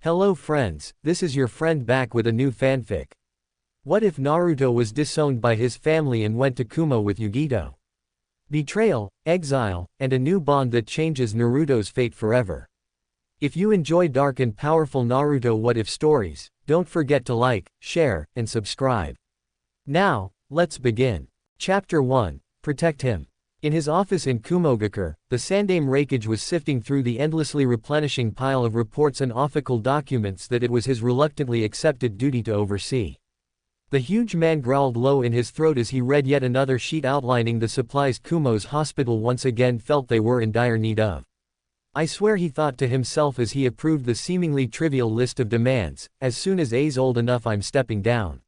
Hello friends, this is your friend back with a new fanfic. What if Naruto was disowned by his family and went to Kumo with Yugito? Betrayal, exile, and a new bond that changes Naruto's fate forever. If you enjoy dark and powerful Naruto what if stories, don't forget to like, share, and subscribe. Now, let's begin. Chapter 1, Protect Him. In his office in Kumogakure, the Sandaime Reikage was sifting through the endlessly replenishing pile of reports and official documents that it was his reluctantly accepted duty to oversee. The huge man growled low in his throat as he read yet another sheet outlining the supplies Kumo's hospital once again felt they were in dire need of. I swear, he thought to himself as he approved the seemingly trivial list of demands, as soon as A's old enough I'm stepping down.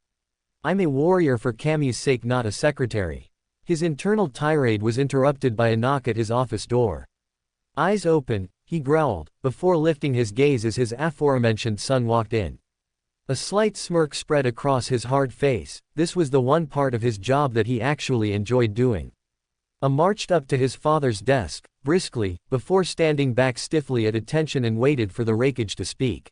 I'm a warrior for Kami's sake, not a secretary. His internal tirade was interrupted by a knock at his office door. Eyes open, he growled, before lifting his gaze as his aforementioned son walked in. A slight smirk spread across his hard face. This was the one part of his job that he actually enjoyed doing. Marched up to his father's desk, briskly, before standing back stiffly at attention and waited for the Reikage to speak.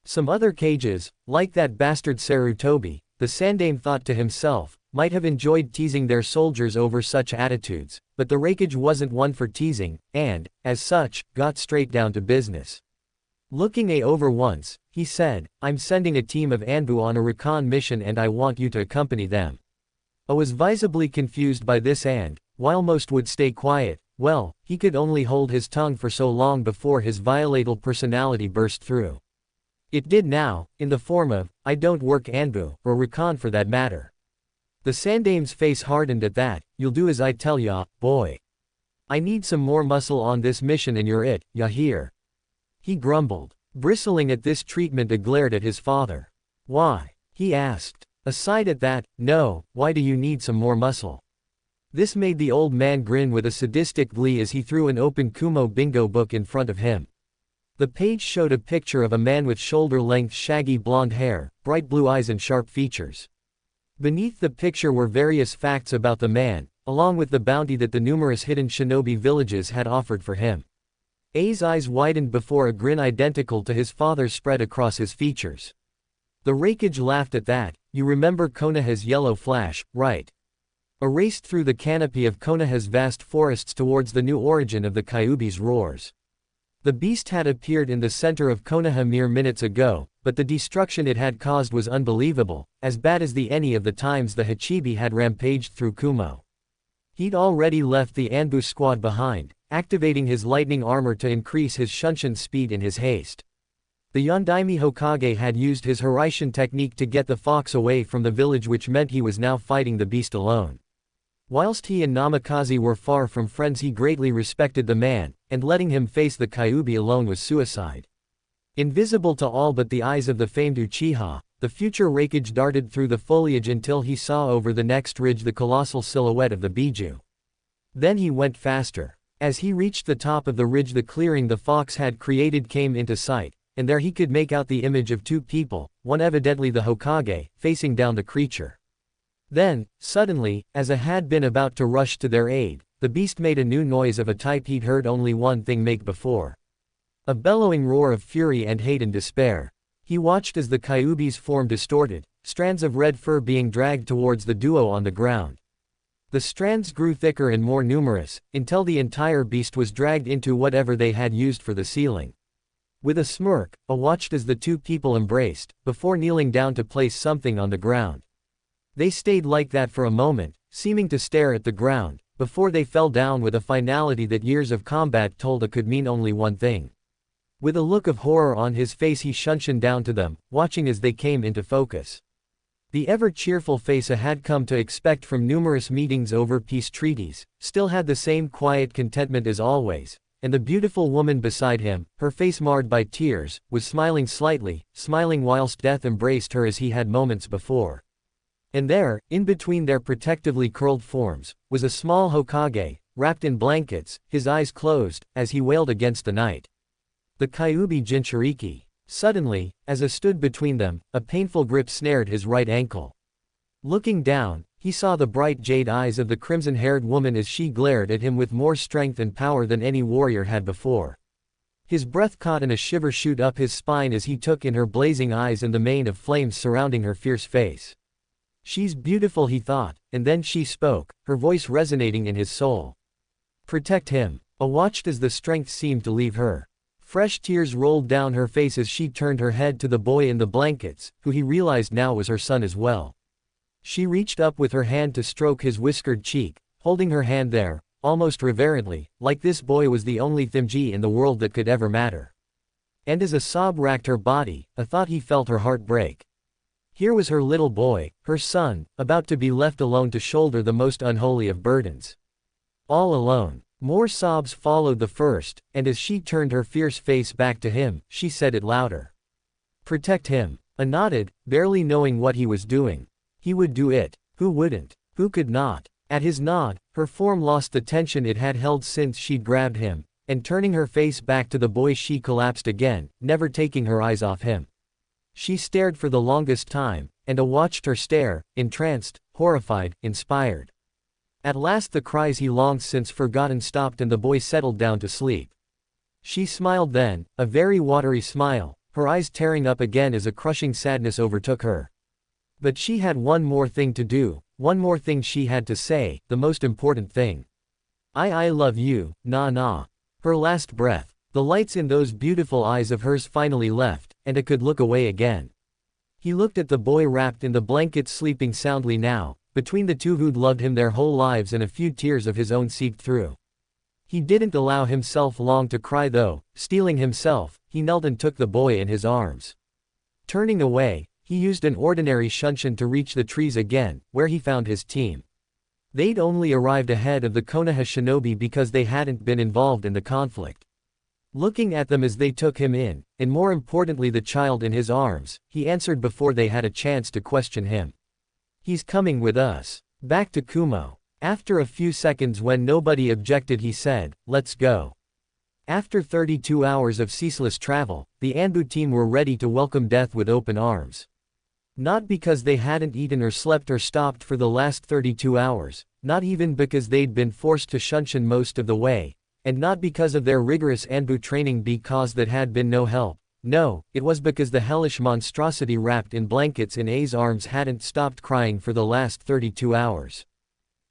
Some other cages, like that bastard Sarutobi, the Sandaime thought to himself, might have enjoyed teasing their soldiers over such attitudes, but the Reikage wasn't one for teasing, and, as such, got straight down to business. Looking A over once, he said, I'm sending a team of Anbu on a recon mission and I want you to accompany them. I was visibly confused by this and, while most would stay quiet, well, he could only hold his tongue for so long before his volatile personality burst through. It did now, in the form of, I don't work Anbu, or recon for that matter. The Sandaime's face hardened at that. You'll do as I tell ya, boy. I need some more muscle on this mission and you're it, ya hear? He grumbled. Bristling at this treatment, he glared at his father. Why? He asked. Aside at that, no, why do you need some more muscle? This made the old man grin with a sadistic glee as he threw an open Kumo bingo book in front of him. The page showed a picture of a man with shoulder-length shaggy blonde hair, bright blue eyes and sharp features. Beneath the picture were various facts about the man, along with the bounty that the numerous hidden shinobi villages had offered for him. A's eyes widened before a grin identical to his father's spread across his features. The Reikage laughed at that. You remember Konoha's yellow flash, right? Raced through the canopy of Konoha's vast forests towards the new origin of the Kyuubi's roars. The beast had appeared in the center of Konoha mere minutes ago, but the destruction it had caused was unbelievable, as bad as any of the times the Hachibi had rampaged through Kumo. He'd already left the Anbu squad behind, activating his lightning armor to increase his Shunshin speed in his haste. The Yondaime Hokage had used his Hiraishin technique to get the fox away from the village, which meant he was now fighting the beast alone. Whilst he and Namikaze were far from friends, he greatly respected the man, and letting him face the Kyuubi alone was suicide. Invisible to all but the eyes of the famed Uchiha, the future Reikage darted through the foliage until he saw over the next ridge the colossal silhouette of the Biju. Then he went faster. As he reached the top of the ridge, the clearing the fox had created came into sight, and there he could make out the image of two people, one evidently the Hokage, facing down the creature. Then, suddenly, as A had been about to rush to their aid, the beast made a new noise of a type he'd heard only one thing make before. A bellowing roar of fury and hate and despair. He watched as the Kyuubi's form distorted, strands of red fur being dragged towards the duo on the ground. The strands grew thicker and more numerous, until the entire beast was dragged into whatever they had used for the ceiling. With a smirk, A watched as the two people embraced, before kneeling down to place something on the ground. They stayed like that for a moment, seeming to stare at the ground, before they fell down with a finality that years of combat told A could mean only one thing. With a look of horror on his face, he shunshined down to them, watching as they came into focus. The ever-cheerful face A had come to expect from numerous meetings over peace treaties, still had the same quiet contentment as always, and the beautiful woman beside him, her face marred by tears, was smiling slightly, smiling whilst death embraced her as he had moments before. And there, in between their protectively curled forms, was a small Hokage, wrapped in blankets, his eyes closed, as he wailed against the night. The Kyuubi Jinchuriki. Suddenly, as A stood between them, a painful grip snared his right ankle. Looking down, he saw the bright jade eyes of the crimson-haired woman as she glared at him with more strength and power than any warrior had before. His breath caught and a shiver shoot up his spine as he took in her blazing eyes and the mane of flames surrounding her fierce face. She's beautiful, he thought, and then she spoke, her voice resonating in his soul. Protect him. I watched as the strength seemed to leave her. Fresh tears rolled down her face as she turned her head to the boy in the blankets, who he realized now was her son as well. She reached up with her hand to stroke his whiskered cheek, holding her hand there, almost reverently, like this boy was the only Thimji in the world that could ever matter. And as a sob racked her body, a thought he felt her heart break. Here was her little boy, her son, about to be left alone to shoulder the most unholy of burdens. All alone. More sobs followed the first, and as she turned her fierce face back to him, she said it louder. Protect him. I nodded, barely knowing what he was doing. He would do it. Who wouldn't? Who could not? At his nod, her form lost the tension it had held since she'd grabbed him, and turning her face back to the boy she collapsed again, never taking her eyes off him. She stared for the longest time, and I watched her stare, entranced, horrified, inspired. At last the cries he longed since forgotten stopped and the boy settled down to sleep. She smiled then, a very watery smile, her eyes tearing up again as a crushing sadness overtook her. But she had one more thing to do. One more thing she had to say, the most important thing. I love you, nah. Her last breath. The lights in those beautiful eyes of hers finally left, and I could look away again. He looked at the boy wrapped in the blanket sleeping soundly now, between the two who'd loved him their whole lives and a few tears of his own seeped through. He didn't allow himself long to cry though, steeling himself, he knelt and took the boy in his arms. Turning away, he used an ordinary shunshin to reach the trees again, where he found his team. They'd only arrived ahead of the Konoha shinobi because they hadn't been involved in the conflict. Looking at them as they took him in, and more importantly the child in his arms, he answered before they had a chance to question him. He's coming with us. Back to Kumo. After a few seconds when nobody objected he said, let's go. After 32 hours of ceaseless travel, the Anbu team were ready to welcome death with open arms. Not because they hadn't eaten or slept or stopped for the last 32 hours, not even because they'd been forced to shunshin most of the way, and not because of their rigorous Anbu training because that had been no help. No, it was because the hellish monstrosity wrapped in blankets in A's arms hadn't stopped crying for the last 32 hours.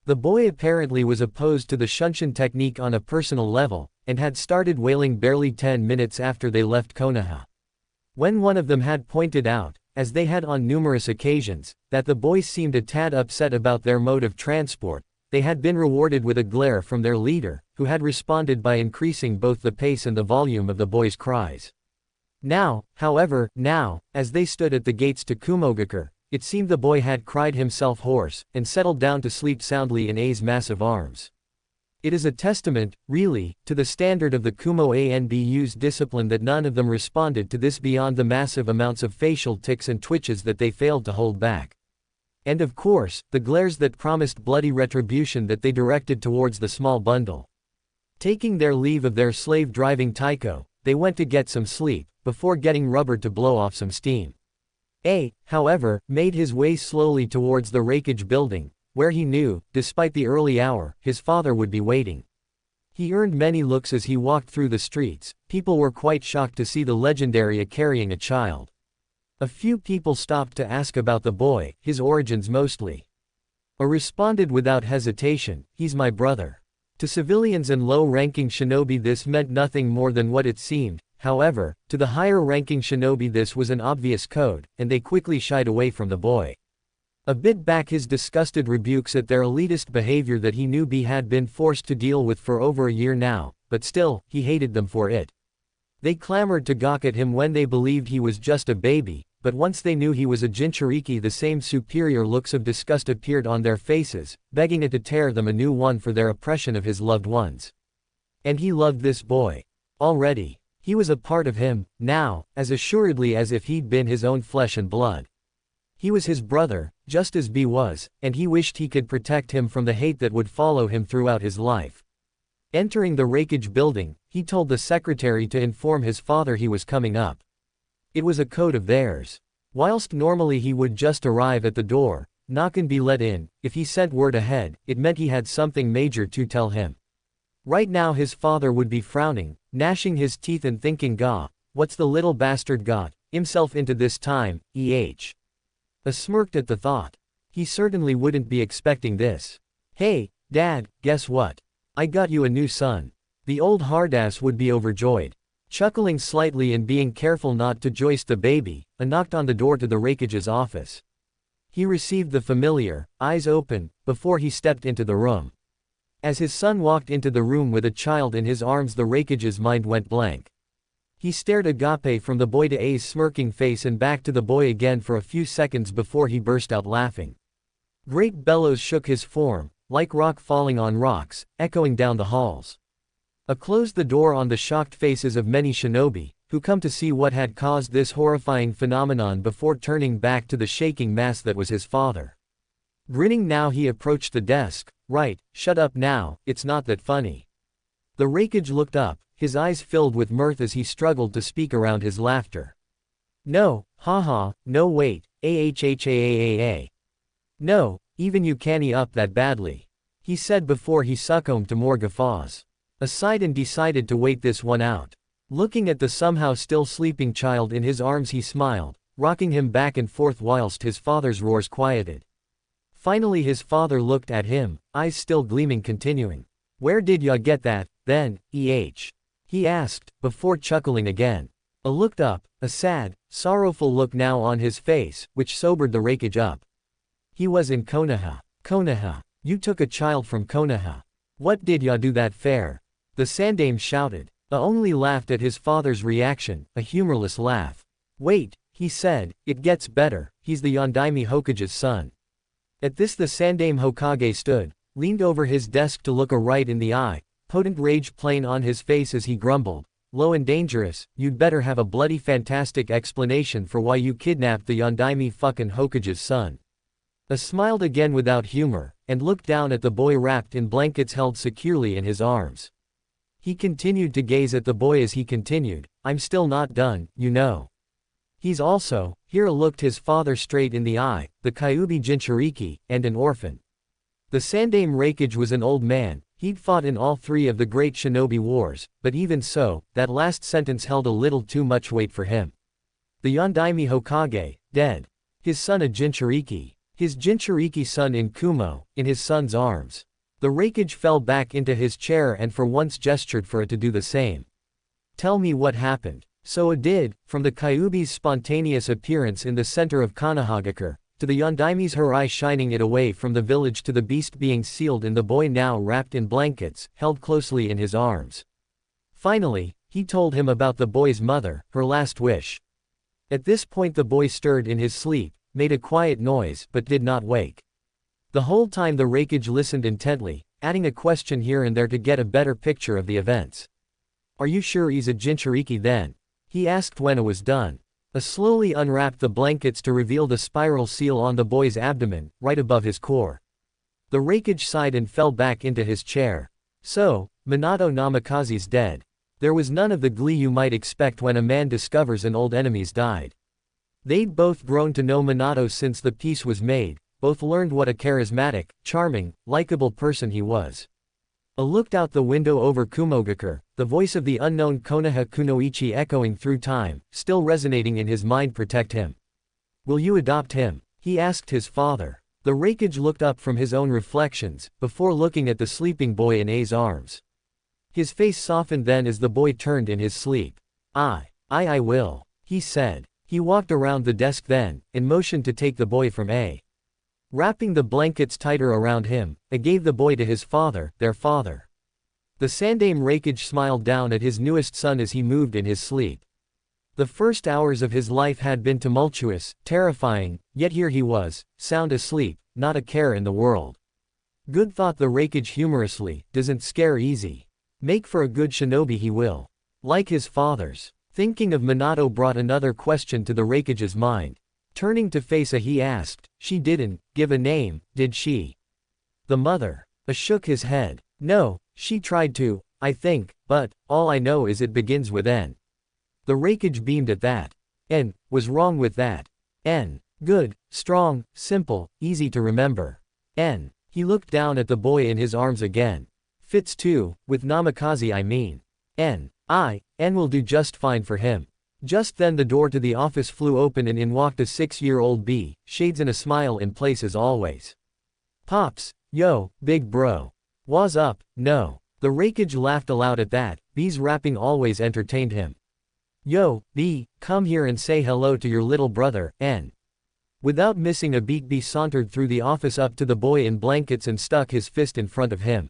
The boy apparently was opposed to the shunshin technique on a personal level, and had started wailing barely 10 minutes after they left Konoha. When one of them had pointed out, as they had on numerous occasions, that the boys seemed a tad upset about their mode of transport, they had been rewarded with a glare from their leader, who had responded by increasing both the pace and the volume of the boys' cries. Now, however, as they stood at the gates to Kumogakure, it seemed the boy had cried himself hoarse, and settled down to sleep soundly in A's massive arms. It is a testament, really, to the standard of the Kumo Anbu's discipline that none of them responded to this beyond the massive amounts of facial tics and twitches that they failed to hold back. And of course, the glares that promised bloody retribution that they directed towards the small bundle. Taking their leave of their slave-driving taiko, they went to get some sleep, before getting rubbered to blow off some steam. A, however, made his way slowly towards the refuge building, where he knew, despite the early hour, his father would be waiting. He earned many looks as he walked through the streets. People were quite shocked to see the legendary A carrying a child. A few people stopped to ask about the boy, his origins mostly. A responded without hesitation, he's my brother. To civilians and low-ranking shinobi this meant nothing more than what it seemed. However, to the higher-ranking shinobi this was an obvious code, and they quickly shied away from the boy. A bit back his disgusted rebukes at their elitist behavior that he knew B had been forced to deal with for over a year now, but still, he hated them for it. They clamored to gawk at him when they believed he was just a baby, but once they knew he was a Jinchuriki the same superior looks of disgust appeared on their faces, begging it to tear them a new one for their oppression of his loved ones. And he loved this boy. Already. He was a part of him, now, as assuredly as if he'd been his own flesh and blood. He was his brother, just as B was, and he wished he could protect him from the hate that would follow him throughout his life. Entering the refuge building, he told the secretary to inform his father he was coming up. It was a code of theirs. Whilst normally he would just arrive at the door, knock and be let in, if he sent word ahead, it meant he had something major to tell him. Right now his father would be frowning, gnashing his teeth and thinking, "Gah, what's the little bastard got himself into this time, A smirked at the thought. He certainly wouldn't be expecting this. "Hey, Dad, guess what? I got you a new son." The old hardass would be overjoyed. Chuckling slightly and being careful not to joist the baby, a knocked on the door to the Rakege's office. He received the familiar, eyes open, before he stepped into the room. As his son walked into the room with a child in his arms, the Rakege's mind went blank. He stared agape from the boy to A's smirking face and back to the boy again for a few seconds before he burst out laughing. Great bellows shook his form, like rock falling on rocks, echoing down the halls. A closed the door on the shocked faces of many shinobi, who come to see what had caused this horrifying phenomenon before turning back to the shaking mass that was his father. Grinning now, he approached the desk. "Right, shut up now, it's not that funny." The Rakege looked up, his eyes filled with mirth as he struggled to speak around his laughter. "No, haha, no wait, ahhaaaa. No, even you can't up that badly," he said before he succumbed to more guffaws. Aside and decided to wait this one out. Looking at the somehow still sleeping child in his arms, he smiled, rocking him back and forth whilst his father's roars quieted. Finally his father looked at him, eyes still gleaming, continuing. "Where did ya get that, then, he asked, before chuckling again. Looked up, a sad, sorrowful look now on his face, which sobered the Rakege up. He was in Konoha. "Konoha? You took a child from Konoha? What did ya do that fair?" the Sandaime shouted. Only laughed at his father's reaction, a humorless laugh. "Wait," he said, "it gets better, he's the Yondaime Hokage's son." At this the Sandaime Hokage stood, leaned over his desk to look a right in the eye, potent rage plain on his face as he grumbled, "Low and dangerous, you'd better have a bloody fantastic explanation for why you kidnapped the Yondaime fucking Hokage's son." Smiled again without humor, and looked down at the boy wrapped in blankets held securely in his arms. He continued to gaze at the boy as he continued, "I'm still not done, you know. He's also," here looked his father straight in the eye, "the Kyuubi Jinchuriki, and an orphan." The Sandaime Rakege was an old man, he'd fought in all three of the great shinobi wars, but even so, that last sentence held a little too much weight for him. The Yondaime Hokage, dead. His son a Jinchuriki. His Jinchuriki son in Kumo, in his son's arms. The Rakege fell back into his chair and for once gestured for it to do the same. "Tell me what happened." So it did, from the Kyuubi's spontaneous appearance in the center of Konohagakure, to the Yondaime's her eye shining it away from the village, to the beast being sealed in the boy now wrapped in blankets, held closely in his arms. Finally, he told him about the boy's mother, her last wish. At this point the boy stirred in his sleep, made a quiet noise, but did not wake. The whole time the Rakege listened intently, adding a question here and there to get a better picture of the events. "Are you sure he's a Jinchuriki then?" he asked when it was done. Slowly unwrapped the blankets to reveal the spiral seal on the boy's abdomen, right above his core. The Rakege sighed and fell back into his chair. "So, Minato Namikaze's dead." There was none of the glee you might expect when a man discovers an old enemy's died. They'd both grown to know Minato since the peace was made, both learned what a charismatic, charming, likable person he was. Looked out the window over Kumogakure, the voice of the unknown Konoha Kunoichi echoing through time, still resonating in his mind. "Protect him. Will you adopt him?" he asked his father. The Rakege looked up from his own reflections, before looking at the sleeping boy in A's arms. His face softened then as the boy turned in his sleep. I will," he said. He walked around the desk then, and motioned to take the boy from A. Wrapping the blankets tighter around him, gave the boy to his father, their father. The Sandaime Rakege smiled down at his newest son as he moved in his sleep. The first hours of his life had been tumultuous, terrifying, yet here he was, sound asleep, not a care in the world. Good, thought the Rakege humorously, doesn't scare easy. Make for a good shinobi he will. Like his father's. Thinking of Minato brought another question to the Rakege's mind. Turning to face A, he asked, "She didn't give a name, did she?" The mother shook his head. "No, she tried to, I think, but all I know is it begins with N." The Rakege beamed at that. N was wrong with that. N. Good, strong, simple, easy to remember. N. He looked down at the boy in his arms again. Fits too, with Namikaze I mean. N will do just fine for him. Just then the door to the office flew open and in walked a 6-year-old B, shades and a smile in place as always. Pops, yo, big bro. What's up? No. The Reikage laughed aloud at that, B's rapping always entertained him. Yo, B, come here and say hello to your little brother, N. Without missing a beat B sauntered through the office up to the boy in blankets and stuck his fist in front of him.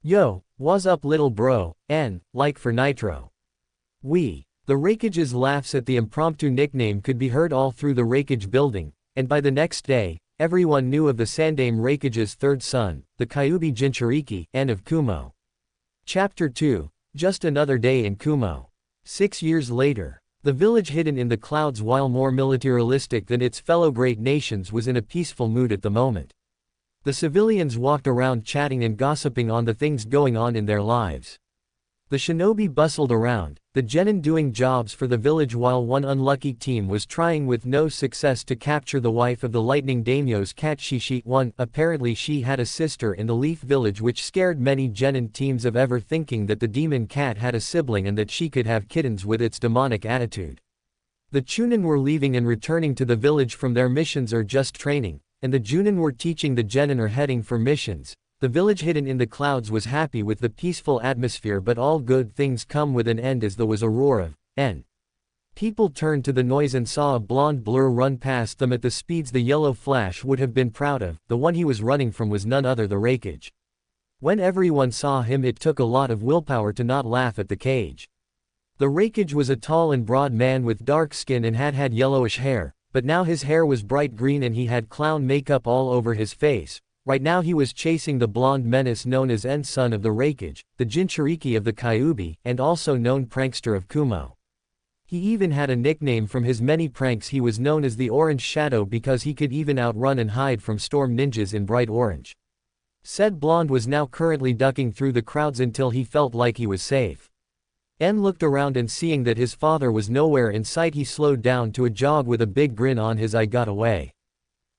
Yo, what's up little bro, N, like for Nitro. The Reikage's laughs at the impromptu nickname could be heard all through the Reikage building, and by the next day, everyone knew of the Sandaime Reikage's third son, the Kyuubi Jinchuriki, N of Kumo. Chapter 2, Just Another Day in Kumo. 6 years later. The village hidden in the clouds while more militaristic than its fellow great nations was in a peaceful mood at the moment. The civilians walked around chatting and gossiping on the things going on in their lives. The shinobi bustled around, the genin doing jobs for the village while one unlucky team was trying with no success to capture the wife of the lightning daimyo's cat Shishi. Apparently she had a sister in the leaf village which scared many genin teams of ever thinking that the demon cat had a sibling and that she could have kittens with its demonic attitude. The chunin were leaving and returning to the village from their missions or just training, and the junin were teaching the genin or heading for missions. The village hidden in the clouds was happy with the peaceful atmosphere, but all good things come with an end, as there was a roar of N. People turned to the noise and saw a blonde blur run past them at the speeds the yellow flash would have been proud of. The one he was running from was none other the Reikage. When everyone saw him it took a lot of willpower to not laugh at the cage. The Reikage was a tall and broad man with dark skin and had yellowish hair, but now his hair was bright green and he had clown makeup all over his face. Right now he was chasing the blonde menace known as N, son of the Reikage, the Jinchuriki of the Kyuubi, and also known prankster of Kumo. He even had a nickname from his many pranks. He was known as the Orange Shadow because he could even outrun and hide from storm ninjas in bright orange. Said blonde was now currently ducking through the crowds until he felt like he was safe. N looked around and seeing that his father was nowhere in sight he slowed down to a jog with a big grin on his I got away.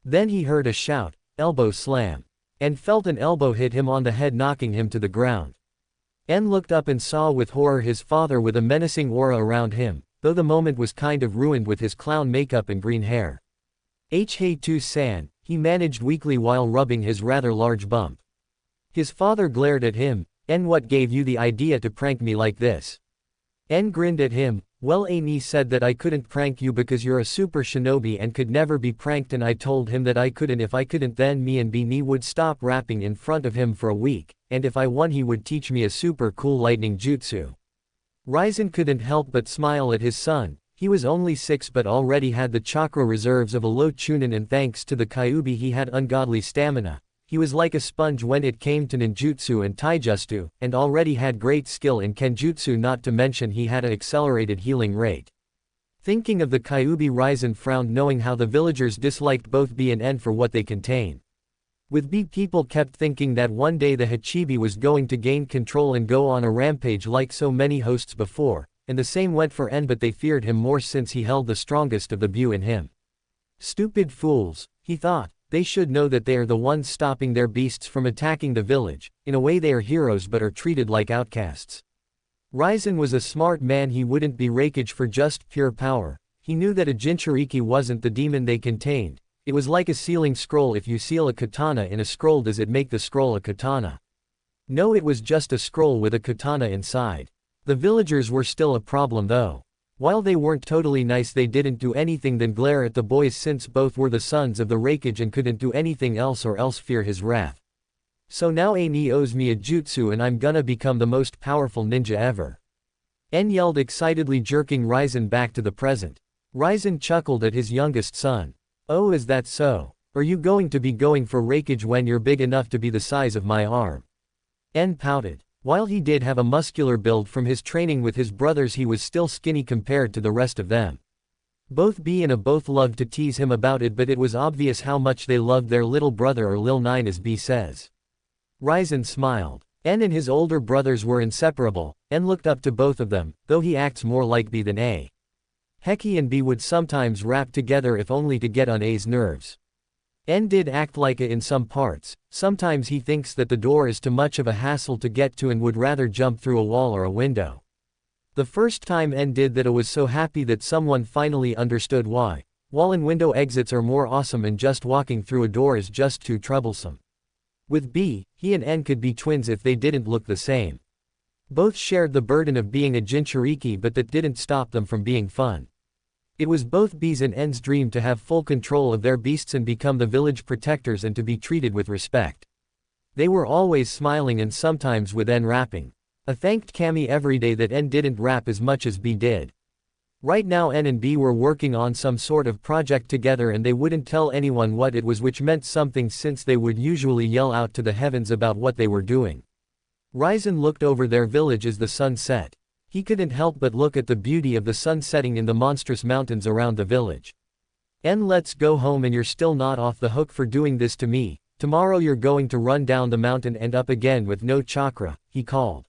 Then he heard a shout. Elbow slam. And felt an elbow hit him on the head knocking him to the ground. N looked up and saw with horror his father with a menacing aura around him, though the moment was kind of ruined with his clown makeup and green hair. Hey-tu-san, he managed weakly while rubbing his rather large bump. His father glared at him. N, what gave you the idea to prank me like this? N grinned at him. Well, Nii said that I couldn't prank you because you're a super shinobi and could never be pranked, and I told him that I could, and if I couldn't then me and Nii would stop rapping in front of him for a week, and if I won he would teach me a super cool lightning jutsu. Ryzen couldn't help but smile at his son. He was only 6 but already had the chakra reserves of a low chunin, and thanks to the Kyuubi he had ungodly stamina. He was like a sponge when it came to ninjutsu and taijutsu, and already had great skill in kenjutsu, not to mention he had an accelerated healing rate. Thinking of the Kyuubi, Ryzen frowned knowing how the villagers disliked both B and N for what they contain. With B, people kept thinking that one day the Hachibi was going to gain control and go on a rampage like so many hosts before, and the same went for N, but they feared him more since he held the strongest of the Bu in him. Stupid fools, he thought. They should know that they are the ones stopping their beasts from attacking the village. In a way they are heroes but are treated like outcasts. Ryzen was a smart man. He wouldn't be Reikage for just pure power. He knew that a Jinchuriki wasn't the demon they contained. It was like a sealing scroll. If you seal a katana in a scroll, does it make the scroll a katana? No, it was just a scroll with a katana inside. The villagers were still a problem though. While they weren't totally nice, they didn't do anything than glare at the boys since both were the sons of the Reikage and couldn't do anything else or else fear his wrath. So now Nii owes me a jutsu and I'm gonna become the most powerful ninja ever. N yelled excitedly, jerking Ryzen back to the present. Ryzen chuckled at his youngest son. Oh, is that so? Are you going to be going for Reikage when you're big enough to be the size of my arm? N pouted. While he did have a muscular build from his training with his brothers, he was still skinny compared to the rest of them. Both B and A both loved to tease him about it, but it was obvious how much they loved their little brother, or Lil 9 as B says. Ryzen smiled. N and his older brothers were inseparable. N looked up to both of them, though he acts more like B than A. Heck, he and B would sometimes rap together if only to get on A's nerves. N did act like it in some parts. Sometimes he thinks that the door is too much of a hassle to get to and would rather jump through a wall or a window. The first time N did that, I was so happy that someone finally understood why. Wall and window exits are more awesome and just walking through a door is just too troublesome. With B, he and N could be twins if they didn't look the same. Both shared the burden of being a Jinchuriki, but that didn't stop them from being fun. It was both B's and N's dream to have full control of their beasts and become the village protectors and to be treated with respect. They were always smiling and sometimes with N rapping. A thanked Cammy every day that N didn't rap as much as B did. Right now N and B were working on some sort of project together and they wouldn't tell anyone what it was, which meant something since they would usually yell out to the heavens about what they were doing. Ryzen looked over their village as the sun set. He couldn't help but look at the beauty of the sun setting in the monstrous mountains around the village. N, let's go home, and you're still not off the hook for doing this to me. Tomorrow you're going to run down the mountain and up again with no chakra, he called.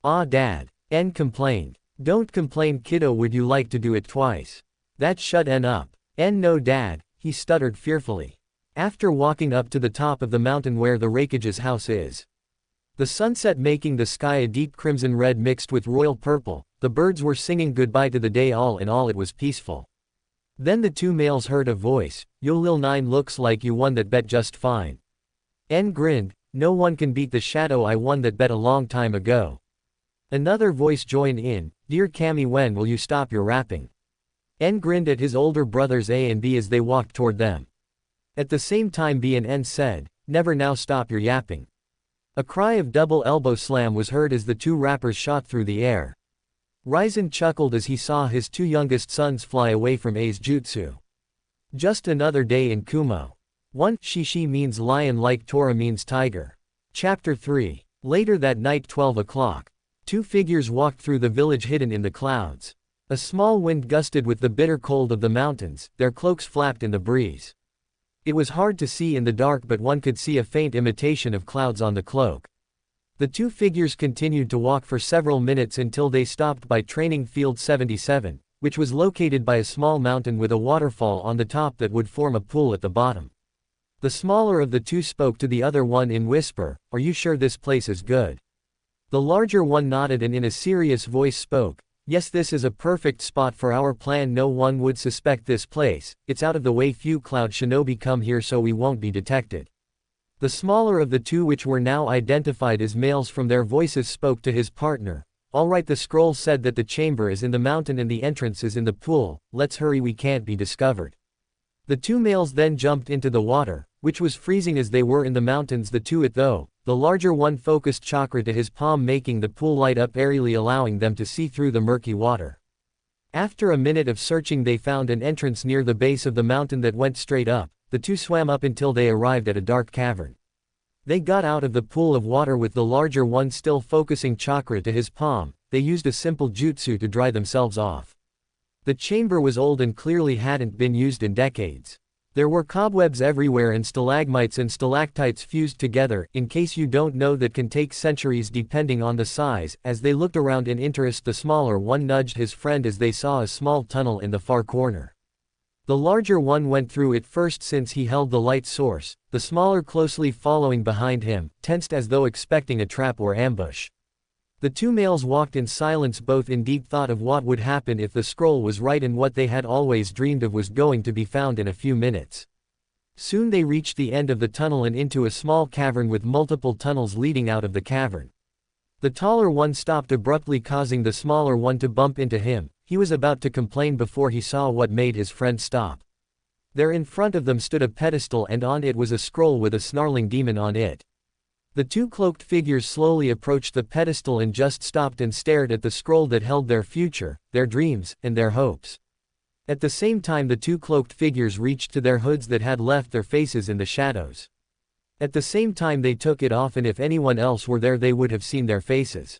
Ah, Dad. N complained. Don't complain, kiddo, would you like to do it twice? That shut N up. N, no Dad, he stuttered fearfully. After walking up to the top of the mountain where the Raikage's house is. The sunset making the sky a deep crimson red mixed with royal purple, the birds were singing goodbye to the day. All in all it was peaceful. Then the two males heard a voice, Yo Lil 9, looks like you won that bet just fine. N grinned, no one can beat the shadow, I won that bet a long time ago. Another voice joined in, Dear Cammy, when will you stop your rapping? N grinned at his older brothers A and B as they walked toward them. At the same time B and N said, Never now, stop your yapping. A cry of double elbow slam was heard as the two rappers shot through the air. Ryzen chuckled as he saw his two youngest sons fly away from A's jutsu. Just another day in Kumo. 1. Shishi means lion like Tora means tiger. Chapter 3. Later that night, 12 o'clock. Two figures walked through the village hidden in the clouds. A small wind gusted with the bitter cold of the mountains, their cloaks flapped in the breeze. It was hard to see in the dark, but one could see a faint imitation of clouds on the cloak. The two figures continued to walk for several minutes until they stopped by Training Field 77, which was located by a small mountain with a waterfall on the top that would form a pool at the bottom. The smaller of the two spoke to the other one in whisper, Are you sure this place is good? The larger one nodded and in a serious voice spoke, Yes, this is a perfect spot for our plan. No one would suspect this place, it's out of the way, few cloud shinobi come here so we won't be detected. The smaller of the two, which were now identified as males from their voices, spoke to his partner, Alright, the scroll said that the chamber is in the mountain and the entrance is in the pool, let's hurry, we can't be discovered. The two males then jumped into the water, which was freezing as they were in the mountains. The two it though, the larger one focused chakra to his palm, making the pool light up airily, allowing them to see through the murky water. After a minute of searching they found an entrance near the base of the mountain that went straight up. The two swam up until they arrived at a dark cavern. They got out of the pool of water with the larger one still focusing chakra to his palm. They used a simple jutsu to dry themselves off. The chamber was old and clearly hadn't been used in decades. There were cobwebs everywhere and stalagmites and stalactites fused together, in case you don't know, that can take centuries depending on the size. As they looked around in interest, the smaller one nudged his friend as they saw a small tunnel in the far corner. The larger one went through it first since he held the light source, the smaller closely following behind him, tensed as though expecting a trap or ambush. The two males walked in silence, both in deep thought of what would happen if the scroll was right and what they had always dreamed of was going to be found in a few minutes. Soon they reached the end of the tunnel and into a small cavern with multiple tunnels leading out of the cavern. The taller one stopped abruptly, causing the smaller one to bump into him. He was about to complain before he saw what made his friend stop. There in front of them stood a pedestal and on it was a scroll with a snarling demon on it. The two cloaked figures slowly approached the pedestal and just stopped and stared at the scroll that held their future, their dreams, and their hopes. At the same time the two cloaked figures reached to their hoods that had left their faces in the shadows. At the same time they took it off, and if anyone else were there they would have seen their faces.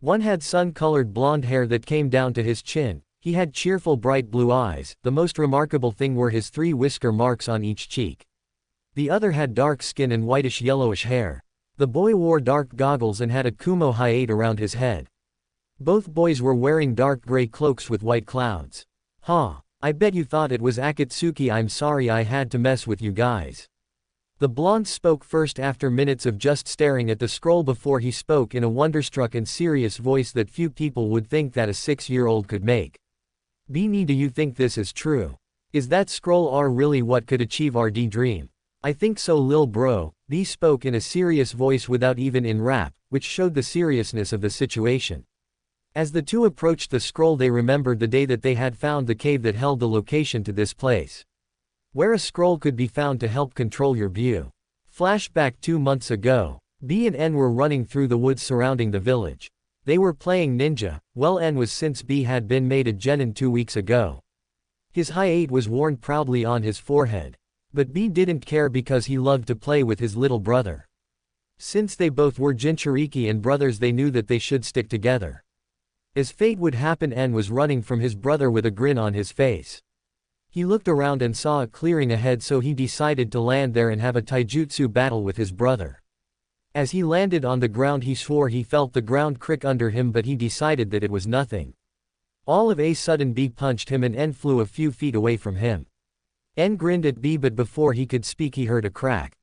One had sun-colored blonde hair that came down to his chin. He had cheerful bright blue eyes. The most remarkable thing were his 3 whisker marks on each cheek. The other had dark skin and whitish-yellowish hair. The boy wore dark goggles and had a Kumo hat around his head. Both boys were wearing dark gray cloaks with white clouds. Ha! I bet you thought it was Akatsuki. I'm sorry I had to mess with you guys. The blonde spoke first after minutes of just staring at the scroll before he spoke in a wonderstruck and serious voice that few people would think that a 6-year-old could make. Beanie, do you think this is true? Is that scroll really what could achieve our dream? I think so, lil bro. B spoke in a serious voice without even in rap, which showed the seriousness of the situation. As the two approached the scroll, they remembered the day that they had found the cave that held the location to this place, where a scroll could be found to help control your view. Flashback 2 months ago. B and N were running through the woods surrounding the village. They were playing ninja. Well, N was, since B had been made a genin 2 weeks ago. His high 8 was worn proudly on his forehead. But B didn't care because he loved to play with his little brother. Since they both were Jinchuriki and brothers, they knew that they should stick together. As fate would happen, N was running from his brother with a grin on his face. He looked around and saw a clearing ahead, so he decided to land there and have a taijutsu battle with his brother. As he landed on the ground, he swore he felt the ground crick under him, but he decided that it was nothing. All of a sudden B punched him and N flew a few feet away from him. N grinned at B, but before he could speak he heard a crack.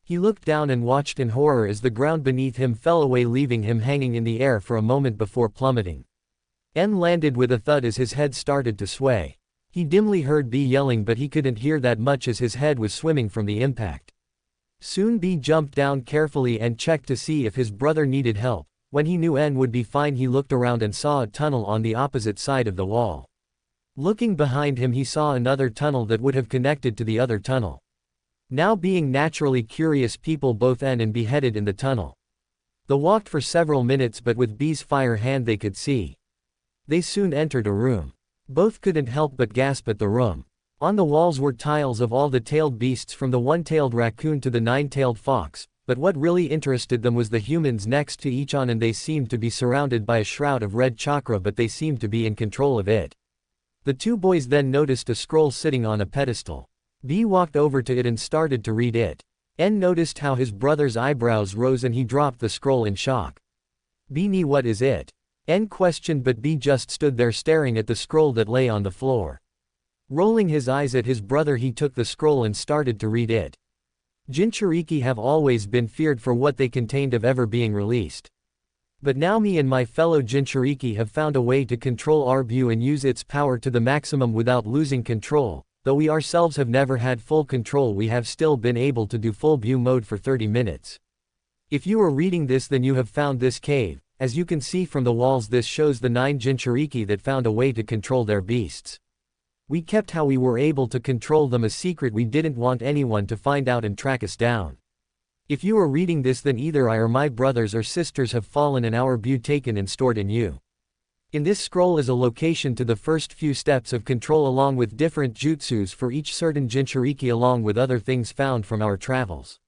He looked down and watched in horror as the ground beneath him fell away, leaving him hanging in the air for a moment before plummeting. N landed with a thud as his head started to sway. He dimly heard B yelling, but he couldn't hear that much as his head was swimming from the impact. Soon B jumped down carefully and checked to see if his brother needed help. When he knew N would be fine, he looked around and saw a tunnel on the opposite side of the wall. Looking behind him, he saw another tunnel that would have connected to the other tunnel. Now, being naturally curious people, both N and B headed in the tunnel. They walked for several minutes, but with B's fire hand they could see. They soon entered a room. Both couldn't help but gasp at the room. On the walls were tiles of all the tailed beasts, from the one-tailed raccoon to the 9-tailed fox, but what really interested them was the humans next to each on, and they seemed to be surrounded by a shroud of red chakra, but they seemed to be in control of it. The two boys then noticed a scroll sitting on a pedestal. B walked over to it and started to read it. N noticed how his brother's eyebrows rose and he dropped the scroll in shock. B, what is it? N questioned, but B just stood there staring at the scroll that lay on the floor. Rolling his eyes at his brother, he took the scroll and started to read it. Jinchuriki have always been feared for what they contained of ever being released. But now me and my fellow Jinchuriki have found a way to control our view and use its power to the maximum without losing control. Though we ourselves have never had full control, we have still been able to do full view mode for 30 minutes. If you are reading this, then you have found this cave. As you can see from the walls, this shows the 9 Jinchuriki that found a way to control their beasts. We kept how we were able to control them a secret. We didn't want anyone to find out and track us down. If you are reading this, then either I or my brothers or sisters have fallen and our view taken and stored in you. In this scroll is a location to the first few steps of control, along with different jutsus for each certain Jinchuriki, along with other things found from our travels.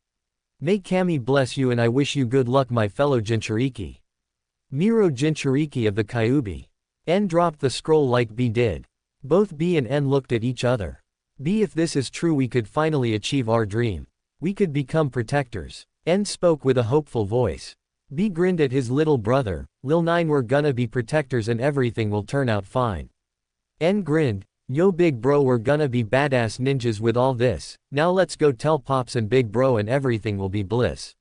May Kami bless you, and I wish you good luck, my fellow Jinchuriki. Miro, Jinchuriki of the Kyuubi. N dropped the scroll like B did. Both B and N looked at each other. B, if this is true, we could finally achieve our dream. We could become protectors. N spoke with a hopeful voice. B grinned at his little brother. Lil 9, we're gonna be protectors and everything will turn out fine. N grinned. Yo big bro, we're gonna be badass ninjas with all this. Now let's go tell Pops and big bro and everything will be bliss.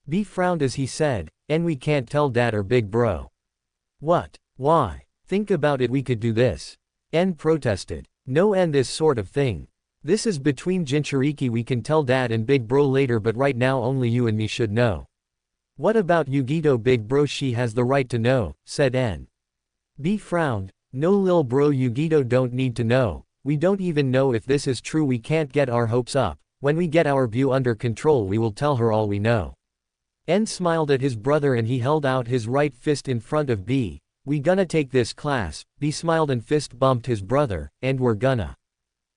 B frowned as he said, N, we can't tell dad or big bro. What? Why? Think about it, we could do this. N protested. No, N, this sort of thing. This is between Jinchuriki, we can tell dad and big bro later, but right now only you and me should know. What about Yugito, big bro? She has the right to know, said N. B frowned. No lil bro, Yugito don't need to know. We don't even know if this is true. We can't get our hopes up. When we get our view under control, we will tell her all we know. N smiled at his brother and he held out his right fist in front of B. We gonna take this class. B smiled and fist bumped his brother, and we're gonna.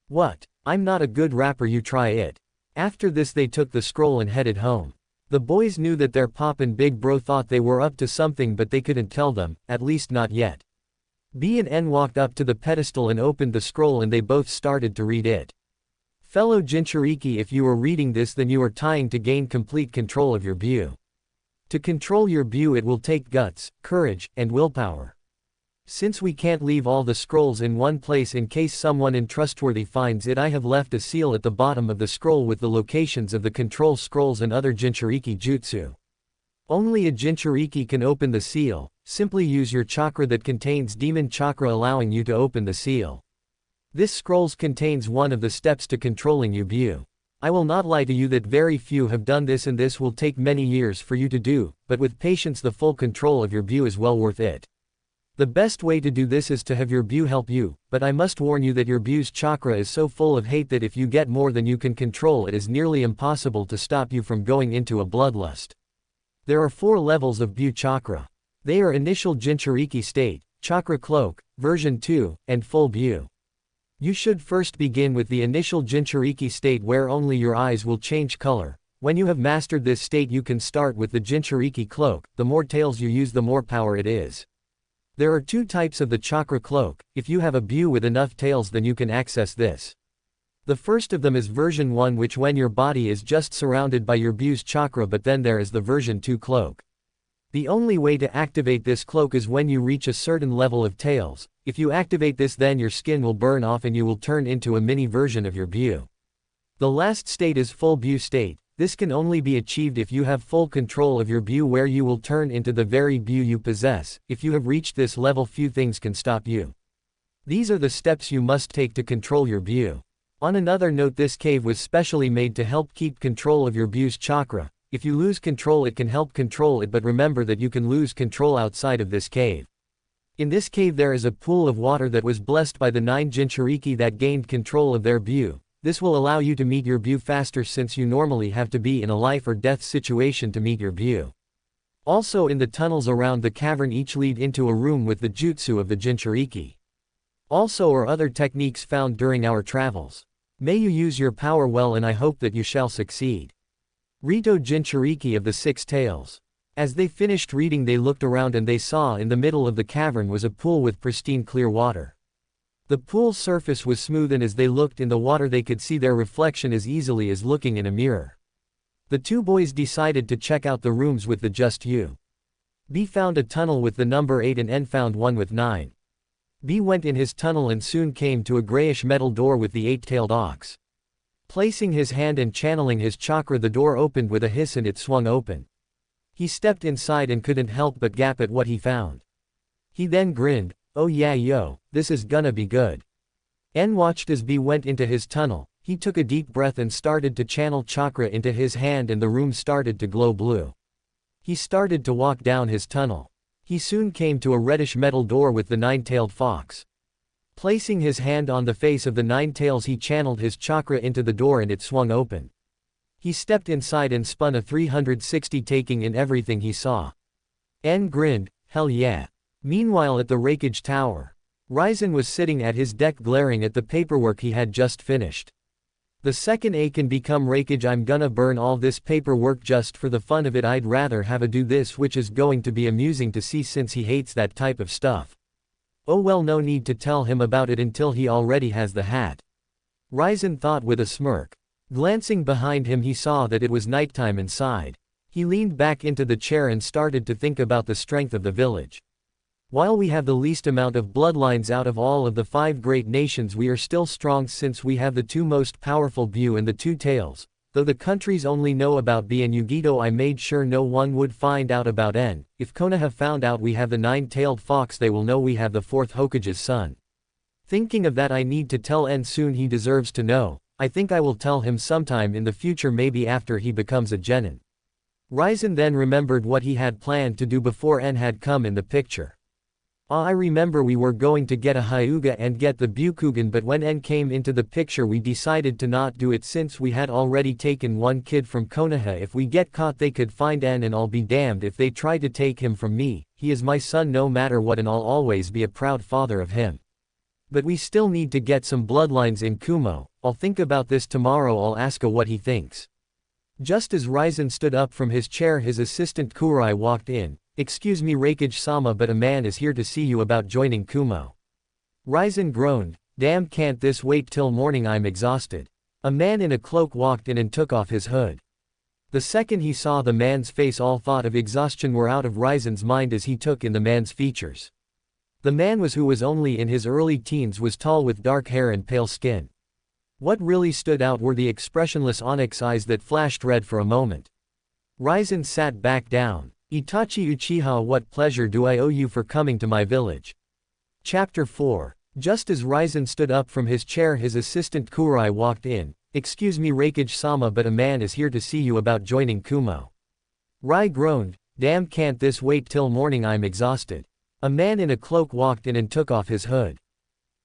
What? I'm not a good rapper, you try it. After this they took the scroll and headed home. The boys knew that their pop and big bro thought they were up to something, but they couldn't tell them, at least not yet. B and N walked up to the pedestal and opened the scroll and they both started to read it. Fellow Jinchuriki, if you are reading this, then you are trying to gain complete control of your view. To control your view, it will take guts, courage, and willpower. Since we can't leave all the scrolls in one place in case someone untrustworthy finds it, I have left a seal at the bottom of the scroll with the locations of the control scrolls and other Jinchuriki jutsu. Only a Jinchuriki can open the seal. Simply use your chakra that contains demon chakra, allowing you to open the seal. This scrolls contains one of the steps to controlling Yugito. I will not lie to you that very few have done this, and this will take many years for you to do, but with patience the full control of your Yugito is well worth it. The best way to do this is to have your Yugito help you, but I must warn you that your Yugito's chakra is so full of hate that if you get more than you can control, it is nearly impossible to stop you from going into a bloodlust. There are 4 levels of Yugito chakra. They are initial Jinchuriki state, chakra cloak, version 2, and full Yugito. You should first begin with the initial Jinchuriki state where only your eyes will change color. When you have mastered this state you can start with the Jinchuriki cloak. The more tails you use the more power it is. There are 2 types of the chakra cloak. If you have a Yugito with enough tails then you can access this. The first of them is version 1, which when your body is just surrounded by your Yugito's chakra, but then there is the version 2 cloak. The only way to activate this cloak is when you reach a certain level of tails. If you activate this then your skin will burn off and you will turn into a mini version of your Yugito. The last state is full Yugito state. This can only be achieved if you have full control of your Yugito, where you will turn into the very Yugito you possess. If you have reached this level few things can stop you. These are the steps you must take to control your Yugito. On another note, this cave was specially made to help keep control of your Yugito's chakra. If you lose control it can help control it, but remember that you can lose control outside of this cave. In this cave there is a pool of water that was blessed by the 9 Jinchuriki that gained control of their Yugito. This will allow you to meet your Yugito faster, since you normally have to be in a life or death situation to meet your Yugito. Also in the tunnels around the cavern each lead into a room with the jutsu of the Jinchuriki. Also are other techniques found during our travels. May you use your power well, and I hope that you shall succeed. Rito Jinchuriki of the 6 Tails. As they finished reading they looked around and they saw in the middle of the cavern was a pool with pristine clear water. The pool's surface was smooth, and as they looked in the water they could see their reflection as easily as looking in a mirror. The 2 boys decided to check out the rooms with the just you. B found a tunnel with the number 8 and N found one with 9. B went in his tunnel and soon came to a grayish metal door with the 8-tailed ox. Placing his hand and channeling his chakra, the door opened with a hiss and it swung open. He stepped inside and couldn't help but gap at what he found. He then grinned, "Oh yeah yo, this is gonna be good." N watched as B went into his tunnel. He took a deep breath and started to channel chakra into his hand, and the room started to glow blue. He started to walk down his tunnel. He soon came to a reddish metal door with the 9-tailed fox. Placing his hand on the face of the 9 tails he channeled his chakra into the door and it swung open. He stepped inside and spun a 360, taking in everything he saw. N grinned, "Hell yeah." Meanwhile at the Refuge tower, Ryzen was sitting at his deck glaring at the paperwork he had just finished. The second A can become Refuge. I'm gonna burn all this paperwork just for the fun of it. I'd rather have a do this, which is going to be amusing to see since he hates that type of stuff. Oh well, no need to tell him about it until he already has the hat. Ryzen thought with a smirk. Glancing behind him he saw that it was nighttime inside. He leaned back into the chair and started to think about the strength of the village. While we have the least amount of bloodlines out of all of the 5 great nations, we are still strong since we have the 2 most powerful Bu and the 2 tails. Though the countries only know about B and Yugito, I made sure no one would find out about N. If Konoha found out we have the 9-tailed fox, they will know we have the 4th Hokage's son. Thinking of that, I need to tell N soon. He deserves to know. I think I will tell him sometime in the future, maybe after he becomes a genin. Ryzen then remembered what he had planned to do before N had come in the picture. I remember we were going to get a Hyuga and get the Bukugan, but when N came into the picture we decided to not do it since we had already taken one kid from Konoha. If we get caught they could find N, and I'll be damned if they try to take him from me. He is my son no matter what, and I'll always be a proud father of him. But we still need to get some bloodlines in Kumo. I'll think about this tomorrow. I'll ask what he thinks. Just as Ryzen stood up from his chair, his assistant Kurai walked in. Excuse me Reikage-sama, but a man is here to see you about joining Kumo. Ryzen groaned. Damn, can't this wait till morning? I'm exhausted. A man in a cloak walked in and took off his hood. The second he saw the man's face, all thought of exhaustion were out of Ryzen's mind as he took in the man's features. The man who was only in his early teens was tall with dark hair and pale skin. What really stood out were the expressionless onyx eyes that flashed red for a moment. Raizen sat back down. Itachi Uchiha, what pleasure do I owe you for coming to my village? Chapter 4. Just as Raizen stood up from his chair, his assistant Kurai walked in. Excuse me Reikage-sama, but a man is here to see you about joining Kumo. Rai groaned. Damn, can't this wait till morning? I'm exhausted. A man in a cloak walked in and took off his hood.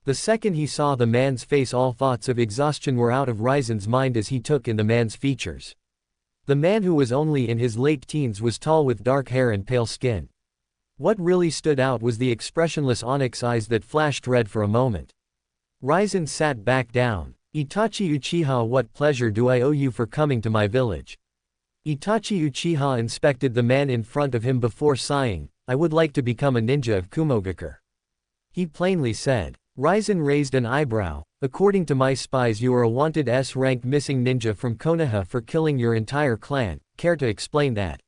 The second he saw the man's face, all thoughts of exhaustion were out of Raizen's mind as he took in the man's features. The man, who was only in his late teens, was tall with dark hair and pale skin. What really stood out was the expressionless onyx eyes that flashed red for a moment. Raizen sat back down. Itachi Uchiha, what pleasure do I owe you for coming to my village? Itachi Uchiha inspected the man in front of him before sighing. I would like to become a ninja of Kumogakure. He plainly said. Raizen raised an eyebrow. According to my spies, you are a wanted S-rank missing ninja from Konoha for killing your entire clan. Care to explain that?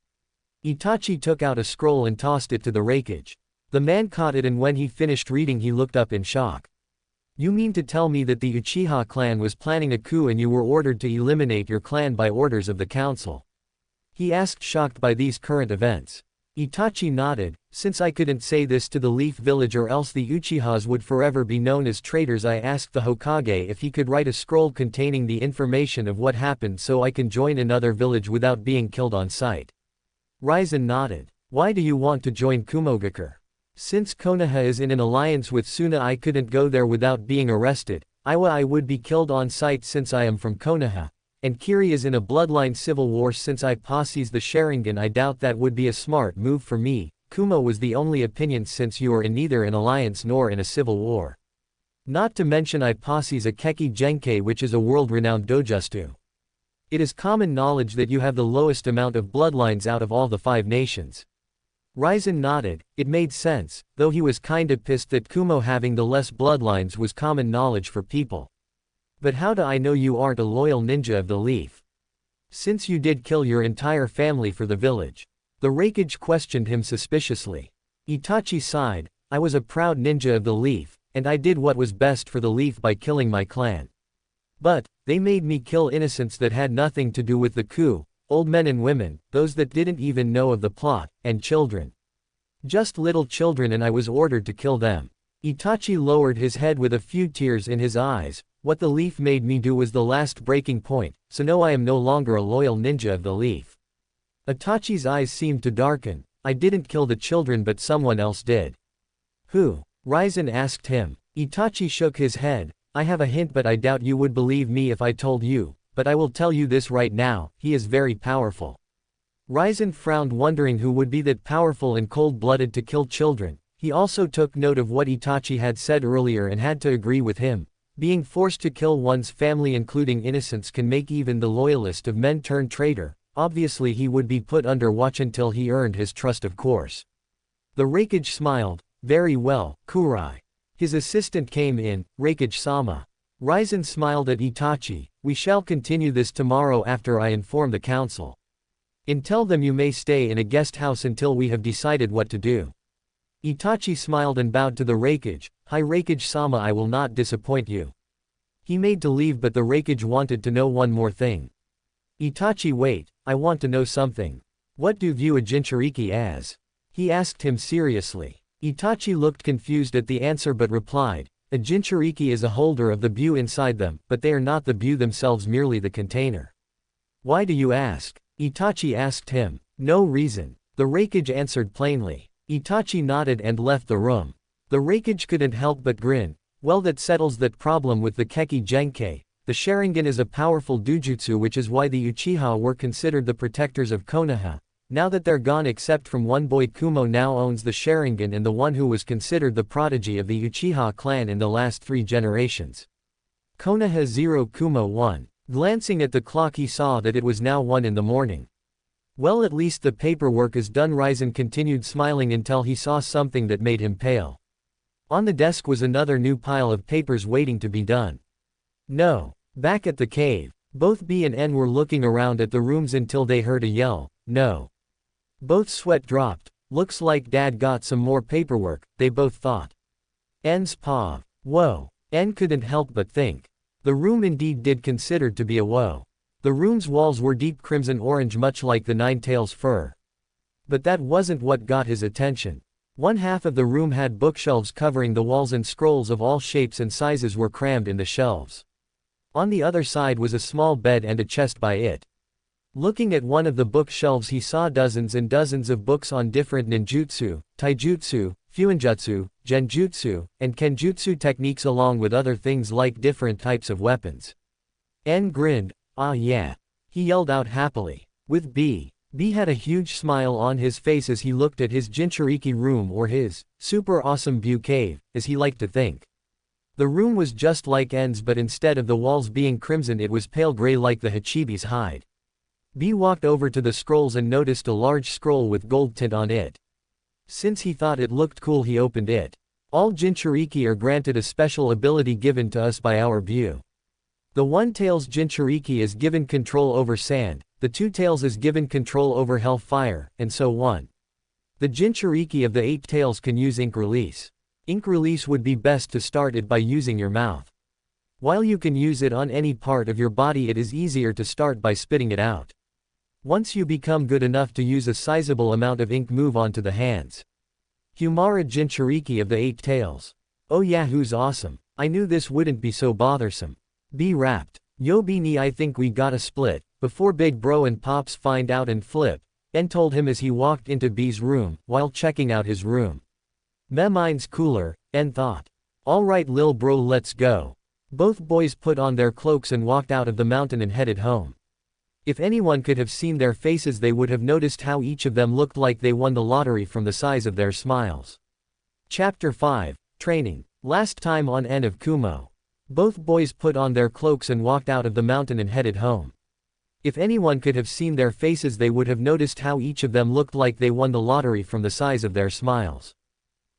Itachi took out a scroll and tossed it to the Reikage. The man caught it, and when he finished reading he looked up in shock. You mean to tell me that the Uchiha clan was planning a coup and you were ordered to eliminate your clan by orders of the council? He asked, shocked by these current events. Itachi nodded. Since I couldn't say this to the Leaf Village or else the Uchihas would forever be known as traitors, I asked the Hokage if he could write a scroll containing the information of what happened so I can join another village without being killed on sight. Raizen nodded. Why do you want to join Kumogakure? Since Konoha is in an alliance with Suna, I couldn't go there without being arrested. I would be killed on sight since I am from Konoha. And Kiri is in a bloodline civil war since I possess the Sharingan. I doubt that would be a smart move for me. Kumo was the only opinion since you are in neither an alliance nor in a civil war. Not to mention I possess a Keki Genkei, which is a world-renowned dojutsu. It is common knowledge that you have the lowest amount of bloodlines out of all the 5 nations. Raizen nodded. It made sense, though he was kinda pissed that Kumo having the less bloodlines was common knowledge for people. But how do I know you aren't a loyal ninja of the Leaf? Since you did kill your entire family for the village. The Reikage questioned him suspiciously. Itachi sighed. I was a proud ninja of the Leaf, and I did what was best for the Leaf by killing my clan. But, they made me kill innocents that had nothing to do with the coup, old men and women, those that didn't even know of the plot, and children. Just little children, and I was ordered to kill them. Itachi lowered his head with a few tears in his eyes. What the Leaf made me do was the last breaking point, so no, I am no longer a loyal ninja of the Leaf. Itachi's eyes seemed to darken. I didn't kill the children, but someone else did. Who? Raizen asked him. Itachi shook his head. I have a hint, but I doubt you would believe me if I told you, but I will tell you this right now, he is very powerful. Raizen frowned, wondering who would be that powerful and cold-blooded to kill children. He also took note of what Itachi had said earlier and had to agree with him. Being forced to kill one's family, including innocents, can make even the loyalist of men turn traitor. Obviously he would be put under watch until he earned his trust, of course. The Reikage smiled. Very well, Kurai. His assistant came in. Reikage-sama. Raizen smiled at Itachi. We shall continue this tomorrow after I inform the council. Tell them you may stay in a guest house until we have decided what to do. Itachi smiled and bowed to the Reikage. Hi Reikage-sama, I will not disappoint you. He made to leave, but the Reikage wanted to know one more thing. Itachi, wait, I want to know something. What do you view a Jinchuriki as? He asked him seriously. Itachi looked confused at the answer but replied, a Jinchuriki is a holder of the bue inside them, but they are not the bue themselves, merely the container. Why do you ask? Itachi asked him. No reason. The Reikage answered plainly. Itachi nodded and left the room. The Reikage couldn't help but grin. Well, that settles that problem with the Keki Genkei. The Sharingan is a powerful dojutsu, which is why the Uchiha were considered the protectors of Konoha. Now that they're gone, except from one boy, Kumo now owns the Sharingan, and the one who was considered the prodigy of the Uchiha clan in the last 3 generations. Konoha 0, Kumo 1. Glancing at the clock, he saw that it was now 1 in the morning. Well, at least the paperwork is done. Raizen continued smiling until he saw something that made him pale. On the desk was another new pile of papers waiting to be done. No. Back at the cave, both B and N were looking around at the rooms until they heard a yell, no. Both sweat dropped. Looks like Dad got some more paperwork, they both thought. N's paw. Whoa. N couldn't help but think. The room indeed did considered to be a woe. The room's walls were deep crimson orange much like the Nine-Tails' fur. But that wasn't what got his attention. One half of the room had bookshelves covering the walls and scrolls of all shapes and sizes were crammed in the shelves. On the other side was a small bed and a chest by it. Looking at one of the bookshelves he saw dozens and dozens of books on different ninjutsu, taijutsu, fuinjutsu, genjutsu, and kenjutsu techniques along with other things like different types of weapons. N grinned, "Ah yeah." He yelled out happily. With B had a huge smile on his face as he looked at his Jinchuriki room or his super awesome view cave, as he liked to think. The room was just like N's but instead of the walls being crimson it was pale gray like the Hachibi's hide. B walked over to the scrolls and noticed a large scroll with gold tint on it. Since he thought it looked cool he opened it. All Jinchuriki are granted a special ability given to us by our view. The One-Tails Jinchuriki is given control over sand, the Two-Tails is given control over hellfire, and so on. The Jinchuriki of the Eight Tails can use ink release. Ink release would be best to start it by using your mouth. While you can use it on any part of your body it is easier to start by spitting it out. Once you become good enough to use a sizable amount of ink move on to the hands. Humara Jinchuriki of the Eight Tails. Oh yeah, who's awesome. I knew this wouldn't be so bothersome. B rapped. Yo B Nii, I think we gotta split, before Big Bro and Pops find out and flip, N told him as he walked into B's room, while checking out his room. Meh, mine's cooler, N thought. Alright lil bro, let's go. Both boys put on their cloaks and walked out of the mountain and headed home. If anyone could have seen their faces they would have noticed how each of them looked like they won the lottery from the size of their smiles. Chapter 5, Training. Last time on N of Kumo. Both boys put on their cloaks and walked out of the mountain and headed home. If anyone could have seen their faces they would have noticed how each of them looked like they won the lottery from the size of their smiles.